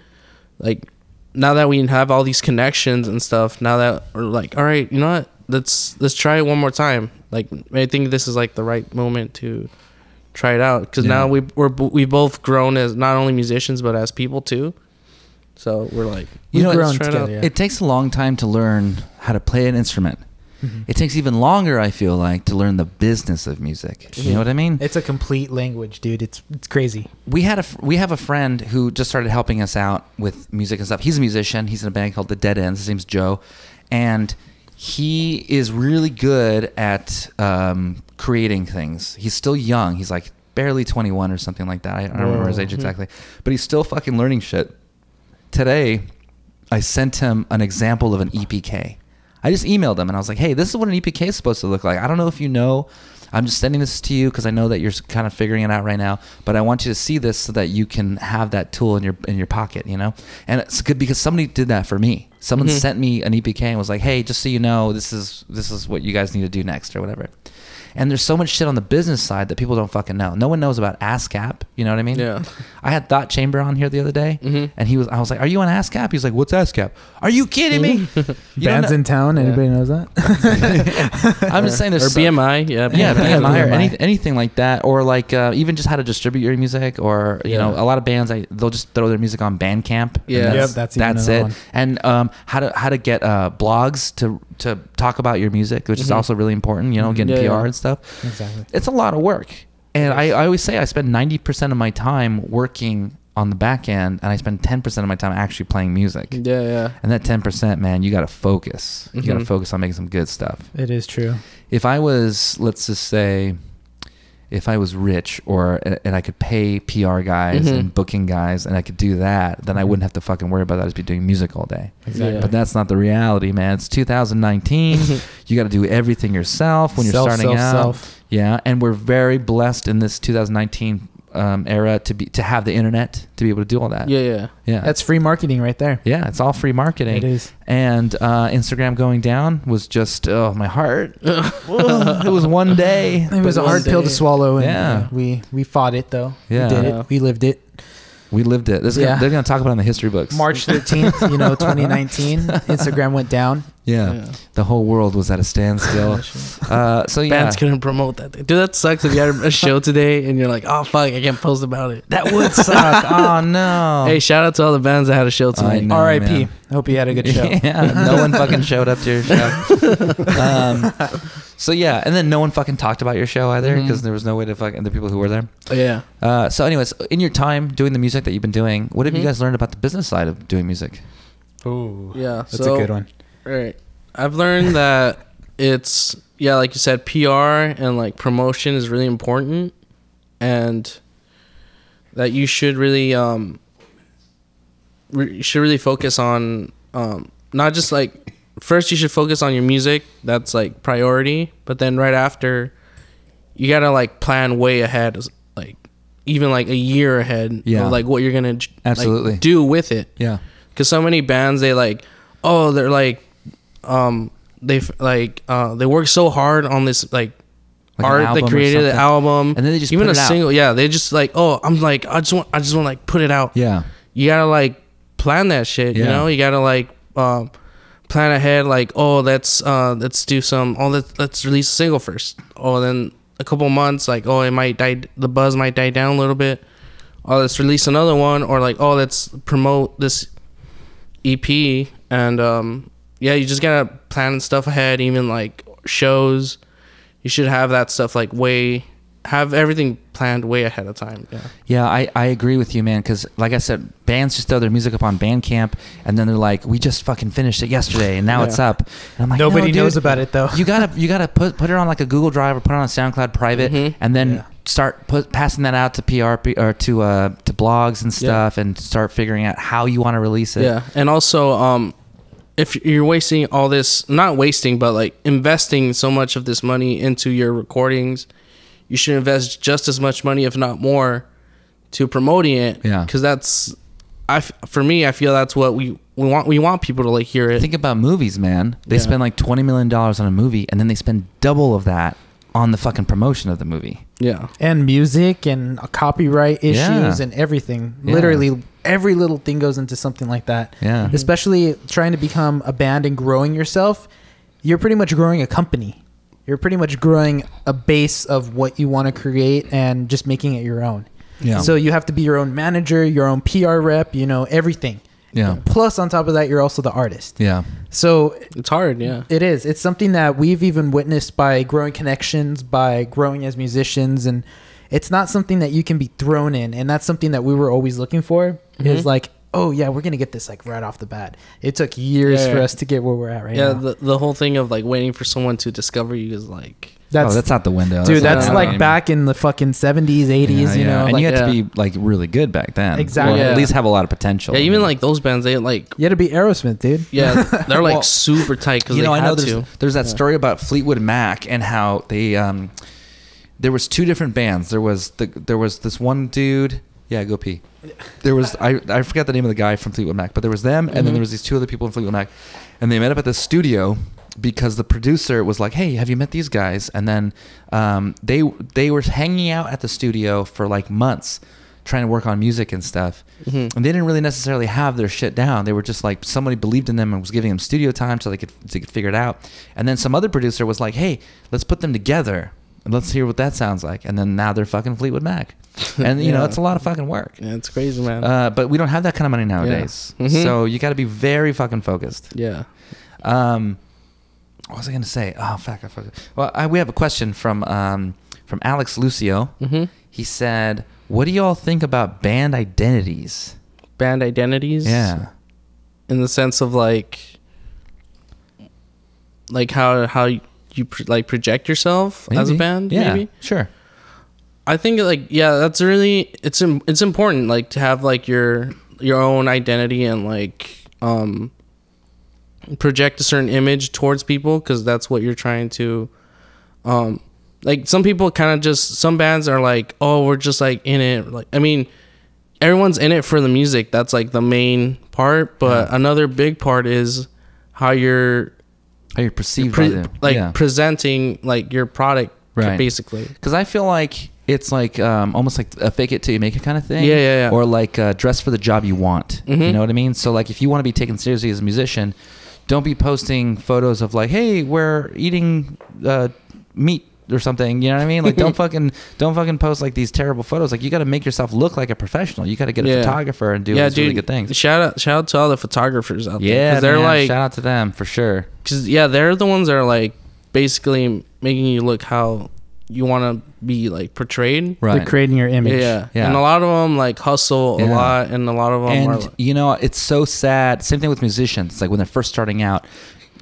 now that we have all these connections and stuff, now that we're like, all right, you know what, let's try it one more time. Like I think this is like the right moment to try it out because now we both grown as not only musicians but as people too. So we're like, grown together. Yeah. It takes a long time to learn how to play an instrument. Mm-hmm. It takes even longer, I feel like, to learn the business of music. Mm-hmm. You know what I mean? It's a complete language, dude. It's crazy. We have a friend who just started helping us out with music and stuff. He's a musician. He's in a band called The Dead Ends. His name's Joe, and he is really good at creating things. He's still young. He's like barely 21 or something like that. I don't remember his age exactly, but he's still fucking learning shit. Today, I sent him an example of an EPK. I just emailed him and I was like, hey, this is what an EPK is supposed to look like. I don't know if you know. I'm just sending this to you because I know that you're kind of figuring it out right now, but I want you to see this so that you can have that tool in your pocket, And it's good because somebody did that for me. Someone sent me an EPK and was like, hey, just so you know, this is what you guys need to do next or whatever. And there's so much shit on the business side that people don't fucking know. No one knows about ASCAP. You know what I mean? Yeah. I had Thought Chamber on here the other day, and I was like, "Are you on ASCAP?" He's like, "What's ASCAP?" Are you kidding me? Bands in town. Anybody knows that? I'm just saying, there's or BMI, yeah, BMI or BMI. anything like that, or like even just how to distribute your music, or you know, a lot of bands they'll just throw their music on Bandcamp. Yeah. that's even it. another one. And how to get blogs to talk about your music, which is also really important. Getting PR and stuff. Exactly. It's a lot of work. And I always say I spend 90% of my time working on the back end, and I spend 10% of my time actually playing music. Yeah. And that 10%, man, you got to focus. You got to Mhm. focus on making some good stuff. It is true. If I was, let's just say, if I was rich and I could pay PR guys Mhm. and booking guys and I could do that, then I wouldn't have to fucking worry about that. I'd just be doing music all day. Exactly. Yeah. But that's not the reality, man. It's 2019. You got to do everything yourself when you're starting out. Yeah, and we're very blessed in this 2019 era to have the internet to be able to do all that. Yeah. Yeah. That's free marketing right there. Yeah, it's all free marketing. It is. And Instagram going down was just my heart. It was one day. It was a One hard pill to day. swallow, and Yeah. we fought it though. Yeah. We did Yeah. it. We lived it. We lived it. Yeah. They're going to talk about it in the history books. March 13th, 2019, Instagram went down. Yeah. The whole world was at a standstill. So yeah. Bands couldn't promote that. Dude, that sucks if you had a show today and you're like, oh, fuck, I can't post about it. That would suck. Oh no. Hey, shout out to all the bands that had a show tonight. know, R.I.P. man. Hope you had a good show. Yeah, no one fucking showed up to your show. So yeah, and then no one fucking talked about your show either because there was no way to fucking the people who were there. Yeah. So anyways, in your time doing the music that you've been doing, what have you guys learned about the business side of doing music? Ooh, Yeah. that's so, a good one. Right. I've learned that it's, yeah, like you said, PR and like promotion is really important, and that you should really focus on not just like, first you should focus on your music, that's like priority, but then right after you gotta like plan way ahead, like even like a year ahead. Yeah. Of, like what you're gonna Absolutely. like, do with it. Yeah. Because so many bands, they like, oh, they're like, they work so hard on this like Like an art. They album or created the something. album, And then they just even put a it out. single. Yeah, they just like, oh, I'm like, I just want to like put it out. Yeah. You gotta like plan that shit. You Yeah. know, you gotta like plan ahead. Like, oh, let's do some. Oh, let's release a single first. Oh, then a couple months, like, oh, it might die. The buzz might die down a little bit. Oh, let's release another one, or like, oh, let's promote this EP. And yeah, you just gotta plan stuff ahead. Even like shows, you should have that stuff like have everything planned way ahead of time. Yeah. Yeah, I agree with you, man. Because like I said, bands just throw their music up on Bandcamp, and then they're like, "We just fucking finished it yesterday, and now Yeah. it's up." And I'm like, Nobody "No, dude, knows about it though. You gotta put it on like a Google Drive or put it on a SoundCloud private, and then start passing that out to PR or to blogs and stuff, and start figuring out how you want to release it. Yeah, and also, if you're wasting all this, not wasting, but like investing so much of this money into your recordings, you should invest just as much money, if not more, to promoting it. Yeah. Because that's, for me, I feel that's what we want. We want people to like hear it. Think about movies, man. They Yeah. spend like $20 million on a movie, and then they spend double of that on the fucking promotion of the movie. Yeah. And music and copyright issues Yeah. and everything. Yeah. Literally every little thing goes into something like that. Yeah. Especially trying to become a band and growing yourself. You're pretty much growing a company. You're pretty much growing a base of what you want to create and just making it your own. Yeah. So you have to be your own manager, your own PR rep, everything. Yeah. Plus, on top of that, you're also the artist. Yeah. So It's hard. Yeah. it is. It's something that we've even witnessed by growing connections, by growing as musicians, and it's not something that you can be thrown in. And that's something that we were always looking for. Is like, oh yeah, we're gonna get this like right off the bat. It took years for us to get where we're at right Yeah. now. The whole thing of like waiting for someone to discover you is like, That's out the window. dude. not That's happening like anymore. back in the fucking 70s, 80s. And Like, you had yeah. to be like really good back then. Exactly. Or Yeah. at least have a lot of potential. yeah, even like those bands, they like, you had to be Aerosmith, dude. yeah, they're like Well, super tight because they I know had to. there's that story about Fleetwood Mac and how they there was two different bands. There was this one dude. Yeah, go pee. There was I forgot the name of the guy from Fleetwood Mac, but there was them, and then there was these two other people in Fleetwood Mac, and they met up at the studio because the producer was like, "Hey, have you met these guys?" And then they were hanging out at the studio for like months, trying to work on music and stuff, and they didn't really necessarily have their shit down. They were just like, somebody believed in them and was giving them studio time so they could figure it out. And then some other producer was like, "Hey, let's put them together and let's hear what that sounds like." And then now they're fucking Fleetwood Mac. And it's a lot of fucking work. Yeah, it's crazy, man. But we don't have that kind of money nowadays. So you got to be very fucking focused. Yeah. What was I going to say? Oh, fuck. I forgot. Well, we have a question from Alex Lucio. He said, What do y'all think about band identities? Band identities? Yeah. In the sense of like how you project yourself as a band? Yeah, maybe? sure. I think like that's really it's important like to have like your own identity and like project a certain image towards people, because that's what you're trying to like some people kind of just, some bands are like, oh, we're just like in it, like, I mean, everyone's in it for the music, that's like the main part, but another big part is how you're perceived presenting like your product, right, basically. Because I feel like it's like almost like a fake it till you make it kind of thing. Yeah. Or like dress for the job you want. You know what I mean? So like if you want to be taken seriously as a musician, don't be posting photos of like, hey, we're eating meat or something. You know what I mean? Like don't fucking post like these terrible photos. Like you got to make yourself look like a professional. You got to get a photographer and do these really good things. Shout out to all the photographers out there. Yeah, they're like, shout out to them for sure. Because they're the ones that are like basically making you look how you want to be like portrayed. Right. They're creating your image. Yeah. And a lot of them like hustle a lot, and a lot of them are like, you know, it's so sad. Same thing with musicians. It's like when they're first starting out,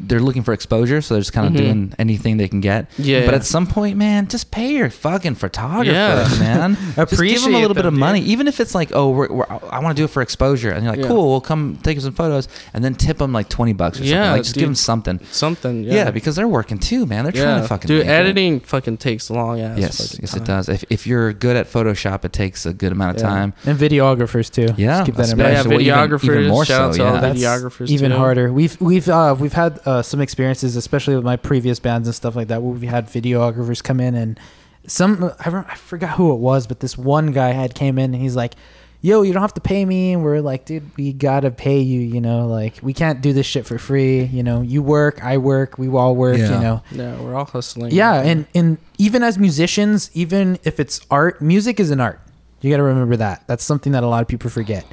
they're looking for exposure, so they're just kind of doing anything they can get. But at some point, man, just pay your fucking photographer, man. Just give them a little bit of money, even if it's like, oh, I want to do it for exposure, and you're like, cool, we'll come take some photos, and then tip them like $20 or something. Like, just give them something. Yeah, because they're working too, man. They're trying to fucking. Dude, editing fucking takes a long ass. Yes, it does. If you're good at Photoshop, it takes a good amount of time. And videographers too. Yeah, just keep that in mind. Videographers. Even more shout so. out to all the videographers. Even harder. We've had some experiences, especially with my previous bands and stuff like that, where we had videographers come in, and I forgot who it was, but this one guy came in and he's like, yo, you don't have to pay me. And we're like, dude, we gotta pay you, you know, like we can't do this shit for free, you know, you work, I work, we all work, you know. Yeah, we're all hustling. Yeah, and even as musicians, even if it's art, music is an art. You gotta remember that. That's something that a lot of people forget.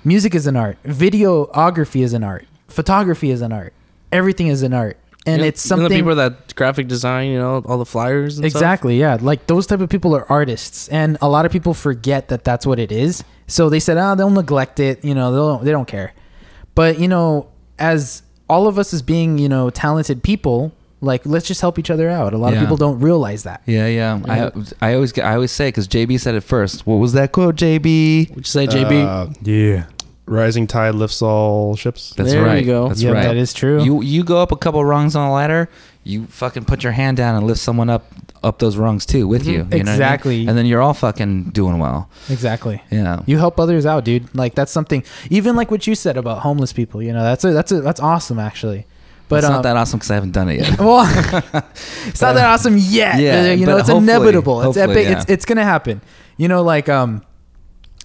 Music is an art. Videography is an art. Photography is an art. Everything is an art. And it's something, the people that graphic design, you know, all the flyers and exactly stuff. Yeah, like those type of people are artists, and a lot of people forget that that's what it is. So they said, they'll neglect it, you know, they don't care. But you know, as all of us as being, you know, talented people, like let's just help each other out. A lot of people don't realize that. I always say, because JB said it first. What was that quote, JB? Would you say, JB? Yeah. Rising tide lifts all ships. That's there right. You go. That's right. right. That is true. You go up a couple rungs on a ladder, you fucking put your hand down and lift someone up those rungs too with you. You know exactly. what I mean? And then you're all fucking doing well. Exactly. Yeah. You help others out, dude. Like that's something. Even like what you said about homeless people. You know, that's awesome actually. But it's not that awesome because I haven't done it yet. Well, it's not that awesome yet. Yeah, you know, it's inevitable. It's epic. Yeah. It's gonna happen. You know, like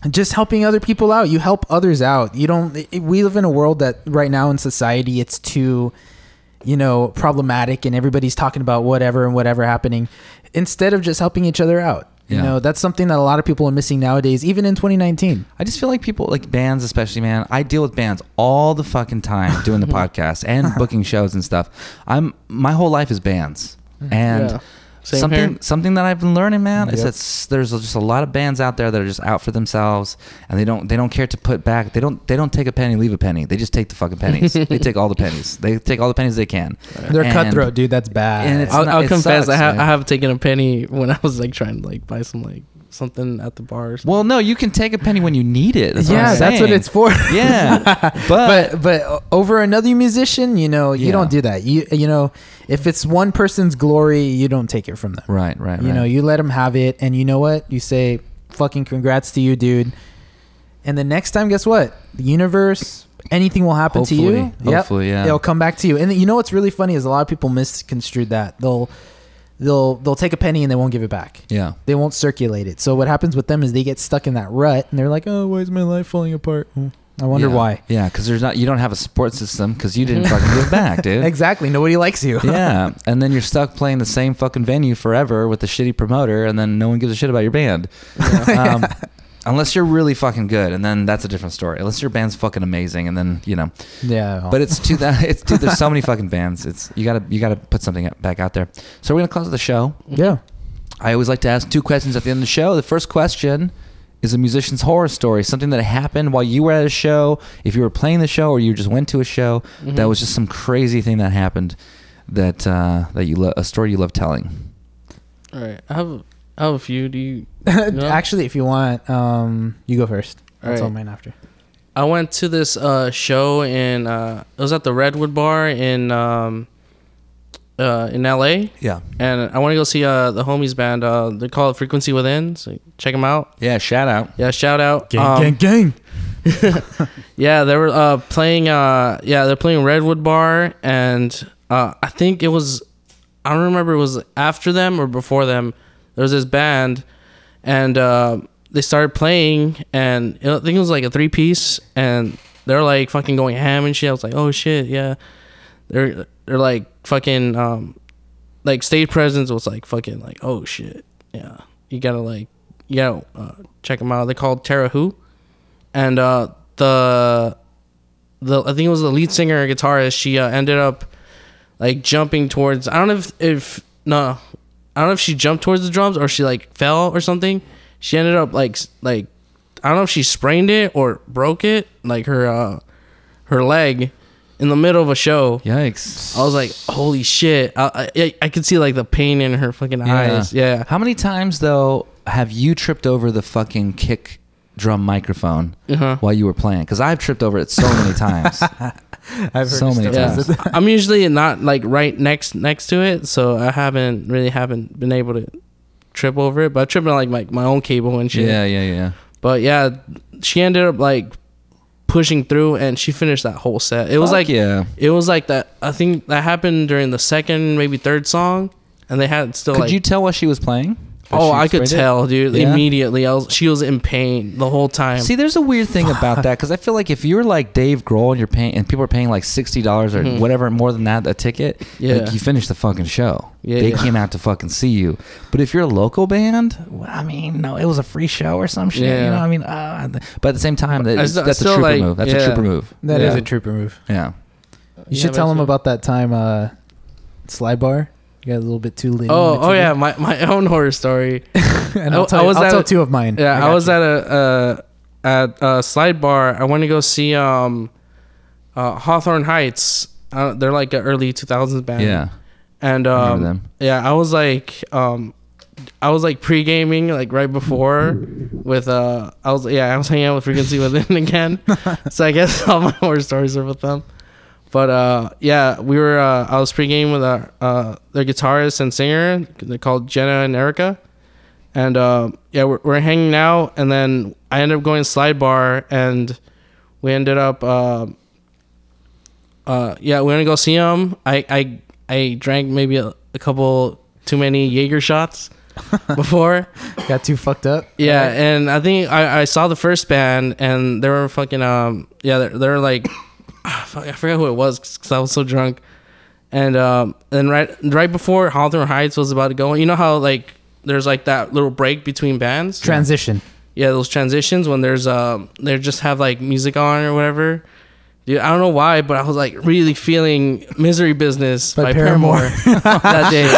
just helping other people out. You help others out. You don't. We live in a world that right now in society, it's too, you know, problematic, and everybody's talking about whatever happening, instead of just helping each other out. You know, that's something that a lot of people are missing nowadays, even in 2019. I just feel like people, like bands especially, man, I deal with bands all the fucking time doing the podcast and booking shows and stuff. My whole life is bands. And something that I've been learning, man, is that there's just a lot of bands out there that are just out for themselves, and they don't care to put back. They don't take a penny, leave a penny. They just take the fucking pennies. They take all the pennies. They take all the pennies they can. They're cutthroat, dude. That's bad. And I'll confess, I have taken a penny when I was like trying to like buy some like something at the bar. Well, no, you can take a penny when you need it. That's what it's for. Yeah, but over another musician, you know, you don't do that. You know, if it's one person's glory, you don't take it from them. Right. You know, you let them have it, and you know what? You say, "Fucking congrats to you, dude." And the next time, guess what? The universe, anything will happen to you. Hopefully, yeah. It'll come back to you. And you know what's really funny is a lot of people misconstrued that. They'll take a penny and they won't give it back. Yeah. They won't circulate it. So what happens with them is they get stuck in that rut, and they're like, "Oh, why is my life falling apart?" I wonder why. Yeah, because you don't have a support system because you didn't fucking give back, dude. Exactly. Nobody likes you. Yeah, and then you're stuck playing the same fucking venue forever with a shitty promoter, and then no one gives a shit about your band. Yeah. Unless you're really fucking good, and then that's a different story. Unless your band's fucking amazing, and then you know. Yeah. But dude, there's so many fucking bands. You gotta put something back out there. So we're gonna close the show. Yeah. I always like to ask 2 questions at the end of the show. The first question is a musician's horror story, something that happened while you were at a show, if you were playing the show or you just went to a show, that was just some crazy thing that happened that a story you love telling. All right, I have a few. Do you know? Actually, if you want, you go first. That's All all right. mine after. I went to this show in it was at the Redwood Bar in LA. Yeah. And I want to go see the homies band. They call it Frequency Within. So check them out. Yeah, shout out. Yeah, shout out. Gang. Yeah, they were playing. They're playing Redwood Bar, and I think it was. I don't remember. It was after them or before them. There was this band, and they started playing, and I think it was like a 3-piece, and they're like fucking going ham and shit. I was like, oh shit, yeah. They're like fucking like stage presence was like fucking like, oh shit, yeah. You gotta check them out. They're called Terra Who, and the I think it was the lead singer or guitarist. She ended up like jumping towards. I don't know if she jumped towards the drums or she like fell or something. She ended up like I don't know if she sprained it or broke it, like her leg in the middle of a show. Yikes. I was like, holy shit. I could see like the pain in her fucking eyes. Yeah. How many times though have you tripped over the fucking kick drum microphone while you were playing? Because I've tripped over it so many times. I've heard so many times. I'm usually not like right next to it, so I haven't been able to trip over it, but I tripped on like my own cable and shit. Yeah. But yeah, she ended up like pushing through, and she finished that whole set. It was it was like that. I think that happened during the second, maybe third song, and they had still. Could you tell what she was playing? Oh, I could tell, dude. Yeah? Immediately, she was in pain the whole time. See, there's a weird thing about that, because I feel like if you're like Dave Grohl and you're paying, and people are paying like $60 or whatever more than that a ticket, like you finish the fucking show. They came out to fucking see you. But if you're a local band, well, I mean, no, it was a free show or some shit. You know, I mean, but at the same time, that's a trooper move. That's a trooper move. That is a trooper move. Yeah. You should tell them about that time Sly Bar. You got a little bit too late. Oh yeah, my own horror story. And I'll tell two of mine. Yeah, I was at a Slide Bar. I went to go see Hawthorne Heights. They're like an early 2000s band. Yeah. And I remember them. yeah, I was like pre-gaming like right before with I was hanging out with Frequency Within again. So I guess all my horror stories are with them. But yeah, we were I was pre-gaming with their guitarist and singer. They're called Jenna and Erica. And yeah, we're hanging out, and then I ended up going to Slide Bar, and we ended up yeah, we're gonna go see them. I drank maybe a couple too many Jaeger shots before. Got too fucked up. Yeah, and I think I saw the first band, and they were fucking they're like I forgot who it was because I was so drunk. And then right before Hawthorne Heights was about to go, you know how like there's like that little break between bands, Transition. Yeah, those transitions when there's they just have like music on or whatever. Dude, I don't know why, but I was like really feeling Misery Business by Paramore that day.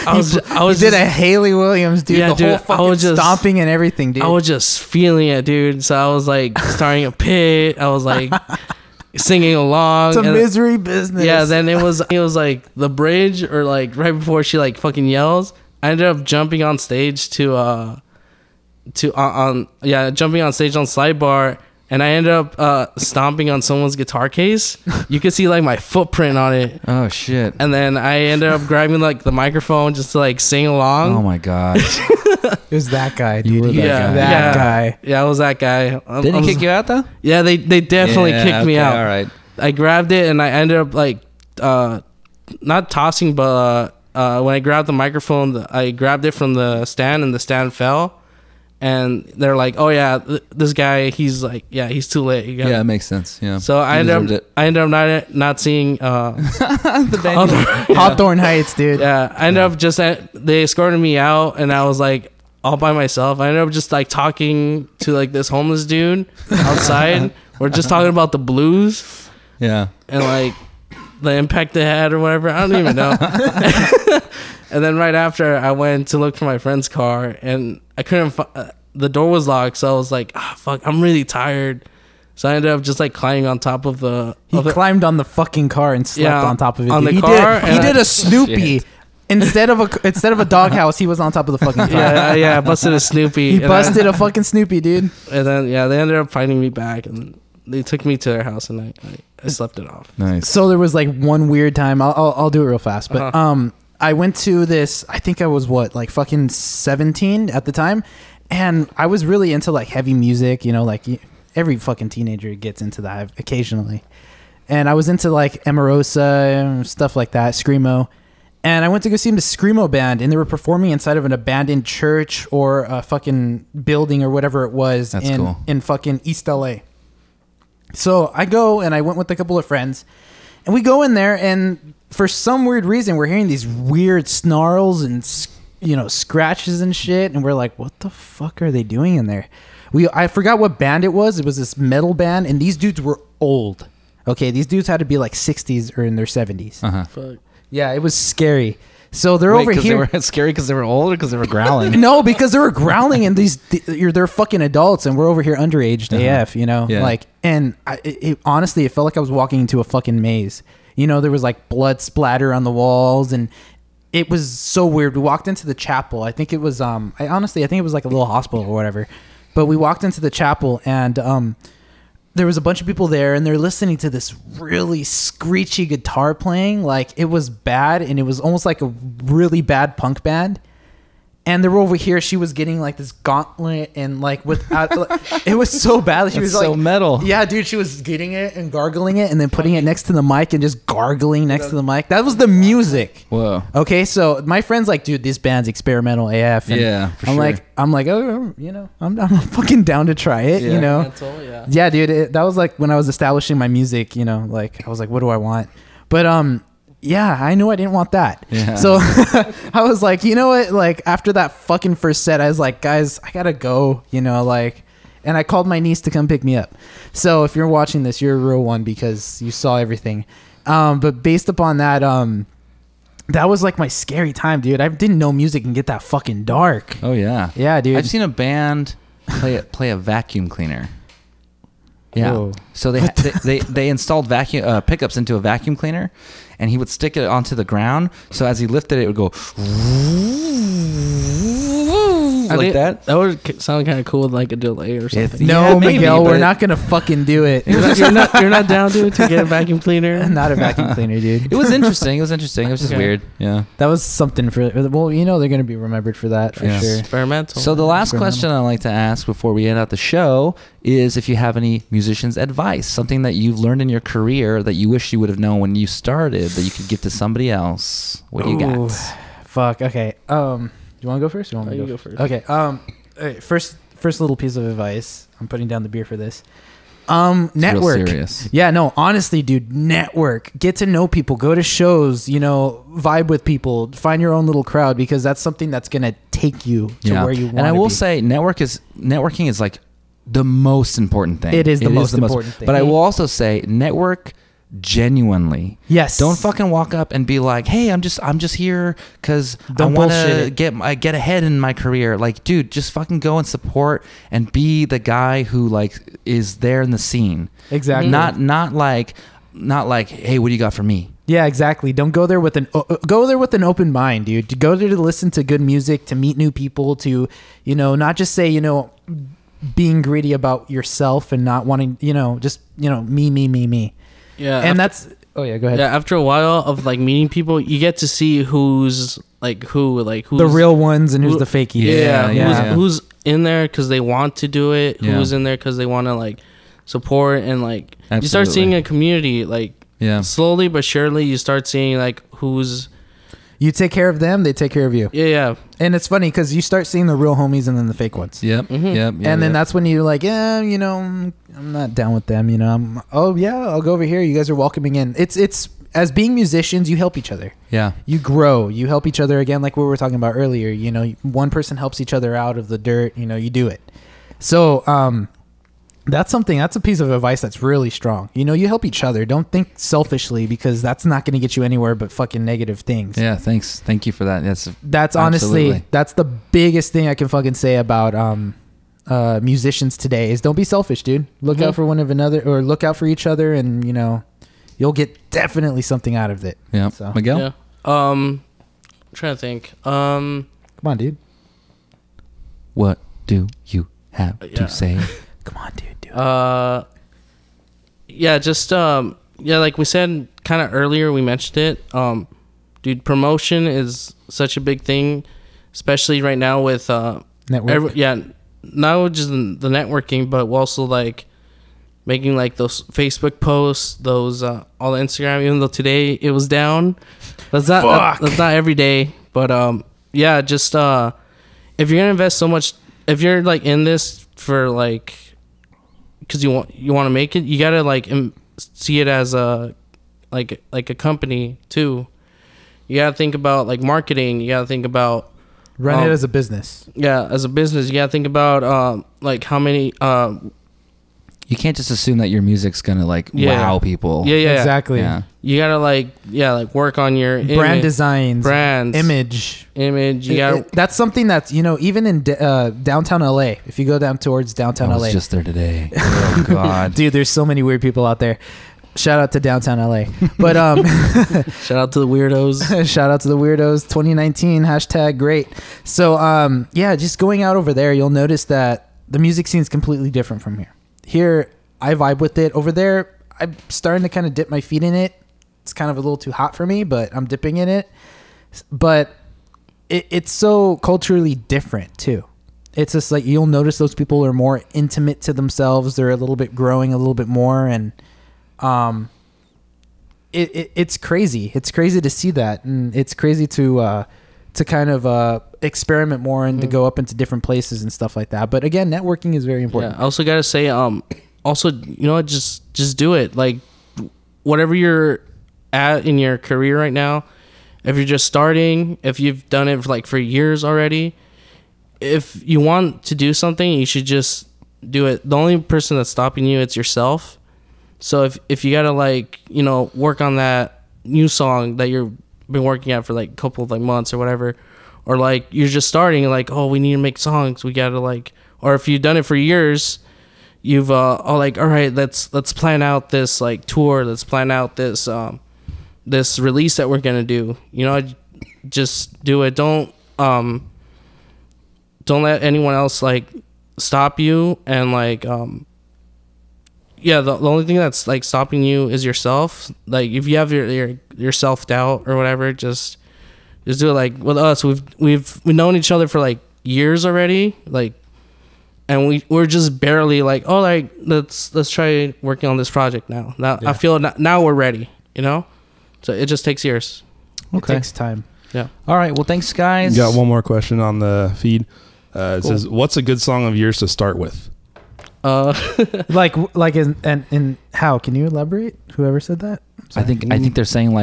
I was did a Haley Williams, dude. Yeah, the whole fucking stomping and everything, dude. I was just feeling it, dude. So I was like starting a pit. I was like singing along. It's a Misery Business. Yeah, then it was like the bridge or like right before she like fucking yells. I ended up jumping on stage jumping on stage on Slide Bar. And I ended up stomping on someone's guitar case. You could see like my footprint on it. Oh shit! And then I ended up grabbing like the microphone just to like sing along. Oh my god! It was that guy, dude. You were that guy. Yeah, I was that guy. Didn't he kick you out though? Yeah, they definitely kicked me out. All right. I grabbed it and I ended up like not tossing, but when I grabbed the microphone, I grabbed it from the stand and the stand fell. And they're like, "Oh yeah, this guy, he's like, yeah, he's too lit." Yeah, it makes sense. Yeah. So I ended up not seeing the band. Hawthorne Heights, dude. Yeah, I ended up just they escorted me out, and I was like all by myself. I ended up just like talking to like this homeless dude outside. We're just talking about the blues. Yeah. And like the impact they had or whatever. I don't even know. And then right after, I went to look for my friend's car, and I couldn't. the door was locked, so I was like, fuck, I'm really tired. So I ended up just like climbing on top of the. He climbed on the fucking car and slept on top of it. On dude. the car. He did a Snoopy. Instead of a doghouse, he was on top of the fucking car. Yeah, I busted a Snoopy. He busted a fucking Snoopy, dude. And then they ended up finding me back, and they took me to their house, and I slept it off. Nice. So there was like one weird time. I'll do it real fast, but I went to this. I think I was like fucking 17 at the time, and I was really into like heavy music. You know, like every fucking teenager gets into that occasionally. And I was into like Emarosa and stuff like that, Screamo. And I went to go see the Screamo band, and they were performing inside of an abandoned church or a fucking building or whatever it was in fucking East LA. So I go, and I went with a couple of friends, and we go in there, and for some weird reason, we're hearing these weird snarls and, scratches and shit, and we're like, what the fuck are they doing in there? I forgot what band it was. It was this metal band, and these dudes were old. Okay, these dudes had to be like 60s or in their 70s. Uh-huh. Fuck. Yeah, it was scary. So they're over here. They were scary because they were old or because they were growling? No, because they were growling, and they're fucking adults, and we're over here underage AF, Yeah. like, and honestly, it felt like I was walking into a fucking maze. There was like blood splatter on the walls, and it was so weird. We walked into the chapel. I think it was I think it was like a little hospital or whatever. But we walked into the chapel, and there was a bunch of people there, and they're listening to this really screechy guitar playing. Like, it was bad, and it was almost like a really bad punk band. And they were over here. She was getting like this gauntlet, and like without, it was so bad. She was so like metal. Yeah, dude. She was getting it and gargling it, and then putting it next to the mic and just gargling next to the mic. That was the music. Whoa. Okay, so my friend's like, dude, this band's experimental AF. And Yeah, for I'm sure. like, oh, I'm fucking down to try it. Yeah. Yeah, dude. That was like when I was establishing my music. Like I was like, what do I want? But yeah, I knew I didn't want that. Yeah. So I was like, you know what? Like, after that fucking first set, I was like, guys, I gotta go. And I called my niece to come pick me up. So if you're watching this, you're a real one because you saw everything. But based upon that, that was like my scary time, dude. I didn't know music can get that fucking dark. Oh, yeah. Yeah, dude. I've seen a band play a vacuum cleaner. Yeah. Whoa. So they installed vacuum pickups into a vacuum cleaner, and he would stick it onto the ground. So as he lifted it, it would go like that. That would sound kind of cool with like a delay or something. No, Yeah, maybe, Miguel, we're but- not gonna fucking do it. you're not down to get a vacuum cleaner? Not a vacuum cleaner, dude. It was interesting. It was just Okay. weird. Yeah. That was something for. Well, they're gonna be remembered for that for Yes. sure. Experimental. So the last question I like to ask before we end out the show is if you have any musician's advice, something that you've learned in your career that you wish you would have known when you started that you could give to somebody else. What do you Ooh, got? Fuck. Okay. You want to go first? Or you want me to You go go first. Okay. Alright, first little piece of advice. I'm putting down the beer for this. It's Network. real serious. Yeah, no, honestly, dude, network. Get to know people. Go to shows, vibe with people. Find your own little crowd because that's something that's going to take you to where you want to be. And I will say networking is like the most important thing. It is the most important thing. But I will also say network genuinely. Yes. Don't fucking walk up and be like, "Hey, I'm just here because I Don't want bullshit to it. get ahead in my career." Like, dude, just fucking go and support and be the guy who like is there in the scene. Exactly. Not like, "Hey, what do you got for me?" Yeah, exactly. Don't go there with an open mind, dude. To go there to listen to good music, to meet new people, to not just say being greedy about yourself and not wanting just me. yeah, And that's go ahead. Yeah, after a while of like meeting people, you get to see who's who's The real ones and who's the fakies. Yeah. who's in there because they want to do it, Yeah. who's in there because they want to like support, and like you start Absolutely. seeing a community like Yeah. slowly but surely. You start seeing like who's You take care of them, they take care of you. yeah. And it's funny because you start seeing the real homies and then the fake ones. Yep. Mhm. Yep. And then that's when you're like, I'm not down with them. I'll go over here. You guys are welcoming in. It's as being musicians, you help each other. yeah. You grow. You help each other again, like what we were talking about earlier. One person helps each other out of the dirt. You do it. So that's a piece of advice that's really strong. You help each other. Don't think selfishly because that's not going to get you anywhere but fucking negative things. Yeah. Thanks. Thank you for that. That's honestly Absolutely. that's the biggest thing I can fucking say about musicians today is don't be selfish, dude. Look out for one of another, or look out for each other, and you'll get definitely something out of it. Yeah. So Miguel? Yeah. I'm trying to think. Come on, dude. What do you have to say? Come on, dude. Do it. Yeah, just like we said kind of earlier, we mentioned it. Dude, promotion is such a big thing, especially right now with Network. not just the networking, but also like making like those Facebook posts, those all the Instagram. Even though today it was down, that's not every day. But yeah, just if you're gonna invest so much, if you're like in this for like, because you want to make it, you gotta like see it as a like a company too. You gotta think about like marketing. You gotta think about Run it as a business. Yeah, as a business, you gotta think about like how many. You can't just assume that your music's gonna like wow people. Yeah, Exactly. Yeah. You gotta like work on your Brand designs, brands, image. You gotta. That's something that's even in downtown LA. If you go down towards downtown I LA, was just there today. Oh God, dude, there's so many weird people out there. Shout out to downtown LA. But shout out to the weirdos. shout out to the weirdos. 2019 #great. So yeah, just going out over there, you'll notice that the music scene is completely different from here. Here, I vibe with it. Over there, I'm starting to kind of dip my feet in it. It's kind of a little too hot for me, but I'm dipping in it. But it's so culturally different too. It's just like you'll notice those people are more intimate to themselves. They're a little bit growing a little bit more, and it's crazy. It's crazy to see that, and it's crazy to kind of experiment more and to go up into different places and stuff like that. But again, networking is very important. Yeah, I also gotta say, also just do it. Like whatever you're at in your career right now, if you're just starting, if you've done it for years already, if you want to do something, you should just do it. The only person that's stopping you, it's yourself. So if you gotta work on that new song that you've been working at for like a couple of months or whatever, or like you're just starting, like, oh, we need to make songs, we gotta or if you've done it for years, you've all right, let's plan out this tour, let's plan out this this release that we're gonna do. Just do it. Don't let anyone else stop you, and yeah, the only thing that's stopping you is yourself. If you have your self-doubt or whatever, just do it. With us, we've known each other for years already, and we're just barely let's try working on this project now. Yeah. I feel now we're ready, so it just takes years. Okay. It takes time. Yeah. All right, well, thanks guys. Got one more question on the feed. It says, what's a good song of yours to start with? In how can you elaborate? Whoever said that? I think they're saying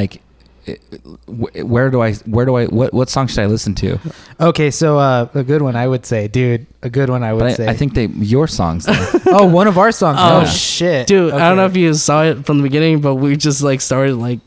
what song should I listen to? Okay, so a good one I would say, dude. A good one I would say. I think your songs. Oh, one of our songs. Oh, shit, dude! Okay. I don't know if you saw it from the beginning, but we just started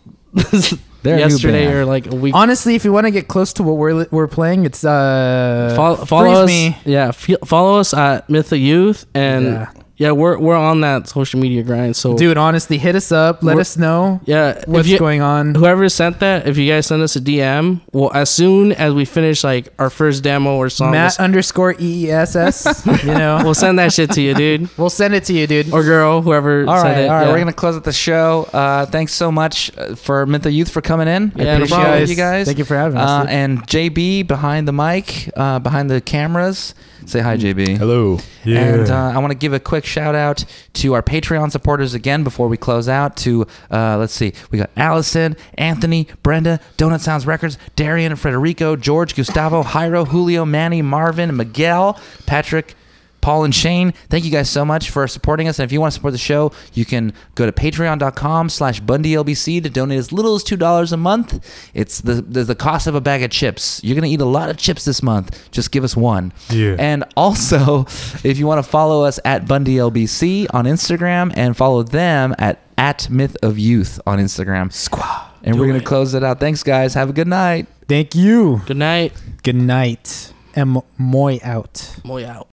yesterday or a week. Honestly, if you want to get close to what we're playing, it's follow us. Me. Yeah, follow us at Myth of Youth, and yeah, we're on that social media grind. So, dude, honestly, hit us up. Let us know. Yeah, what's going on. Whoever sent that, if you guys send us a DM, well, as soon as we finish our first demo or song, Matt_EESS. We'll send that shit to you, dude. We'll send it to you, dude, or girl, whoever. All right, it. All right, we're gonna close out the show. Thanks so much for Myth of Youth for coming in. Yeah, I appreciate you guys. Thank you for having us. And JB behind the mic, behind the cameras. Say hi, JB. Hello. Yeah. And I want to give a quick shout out to our Patreon supporters again before we close out. To let's see, we got Allison, Anthony, Brenda, Donut Sounds Records, Darian, Frederico, George, Gustavo, Jairo, Julio, Manny, Marvin, Miguel, Patrick, Paul, and Shane. Thank you guys so much for supporting us. And if you want to support the show, you can go to patreon.com/BundyLBC to donate as little as $2 a month. It's the cost of a bag of chips. You're going to eat a lot of chips this month. Just give us one. Yeah. And also, if you want to follow us at BundyLBC on Instagram and follow them at Myth of Youth on Instagram. Squaw. And we're going to close it out. Thanks, guys. Have a good night. Thank you. Good night. Good night. And Moy out. Moy out.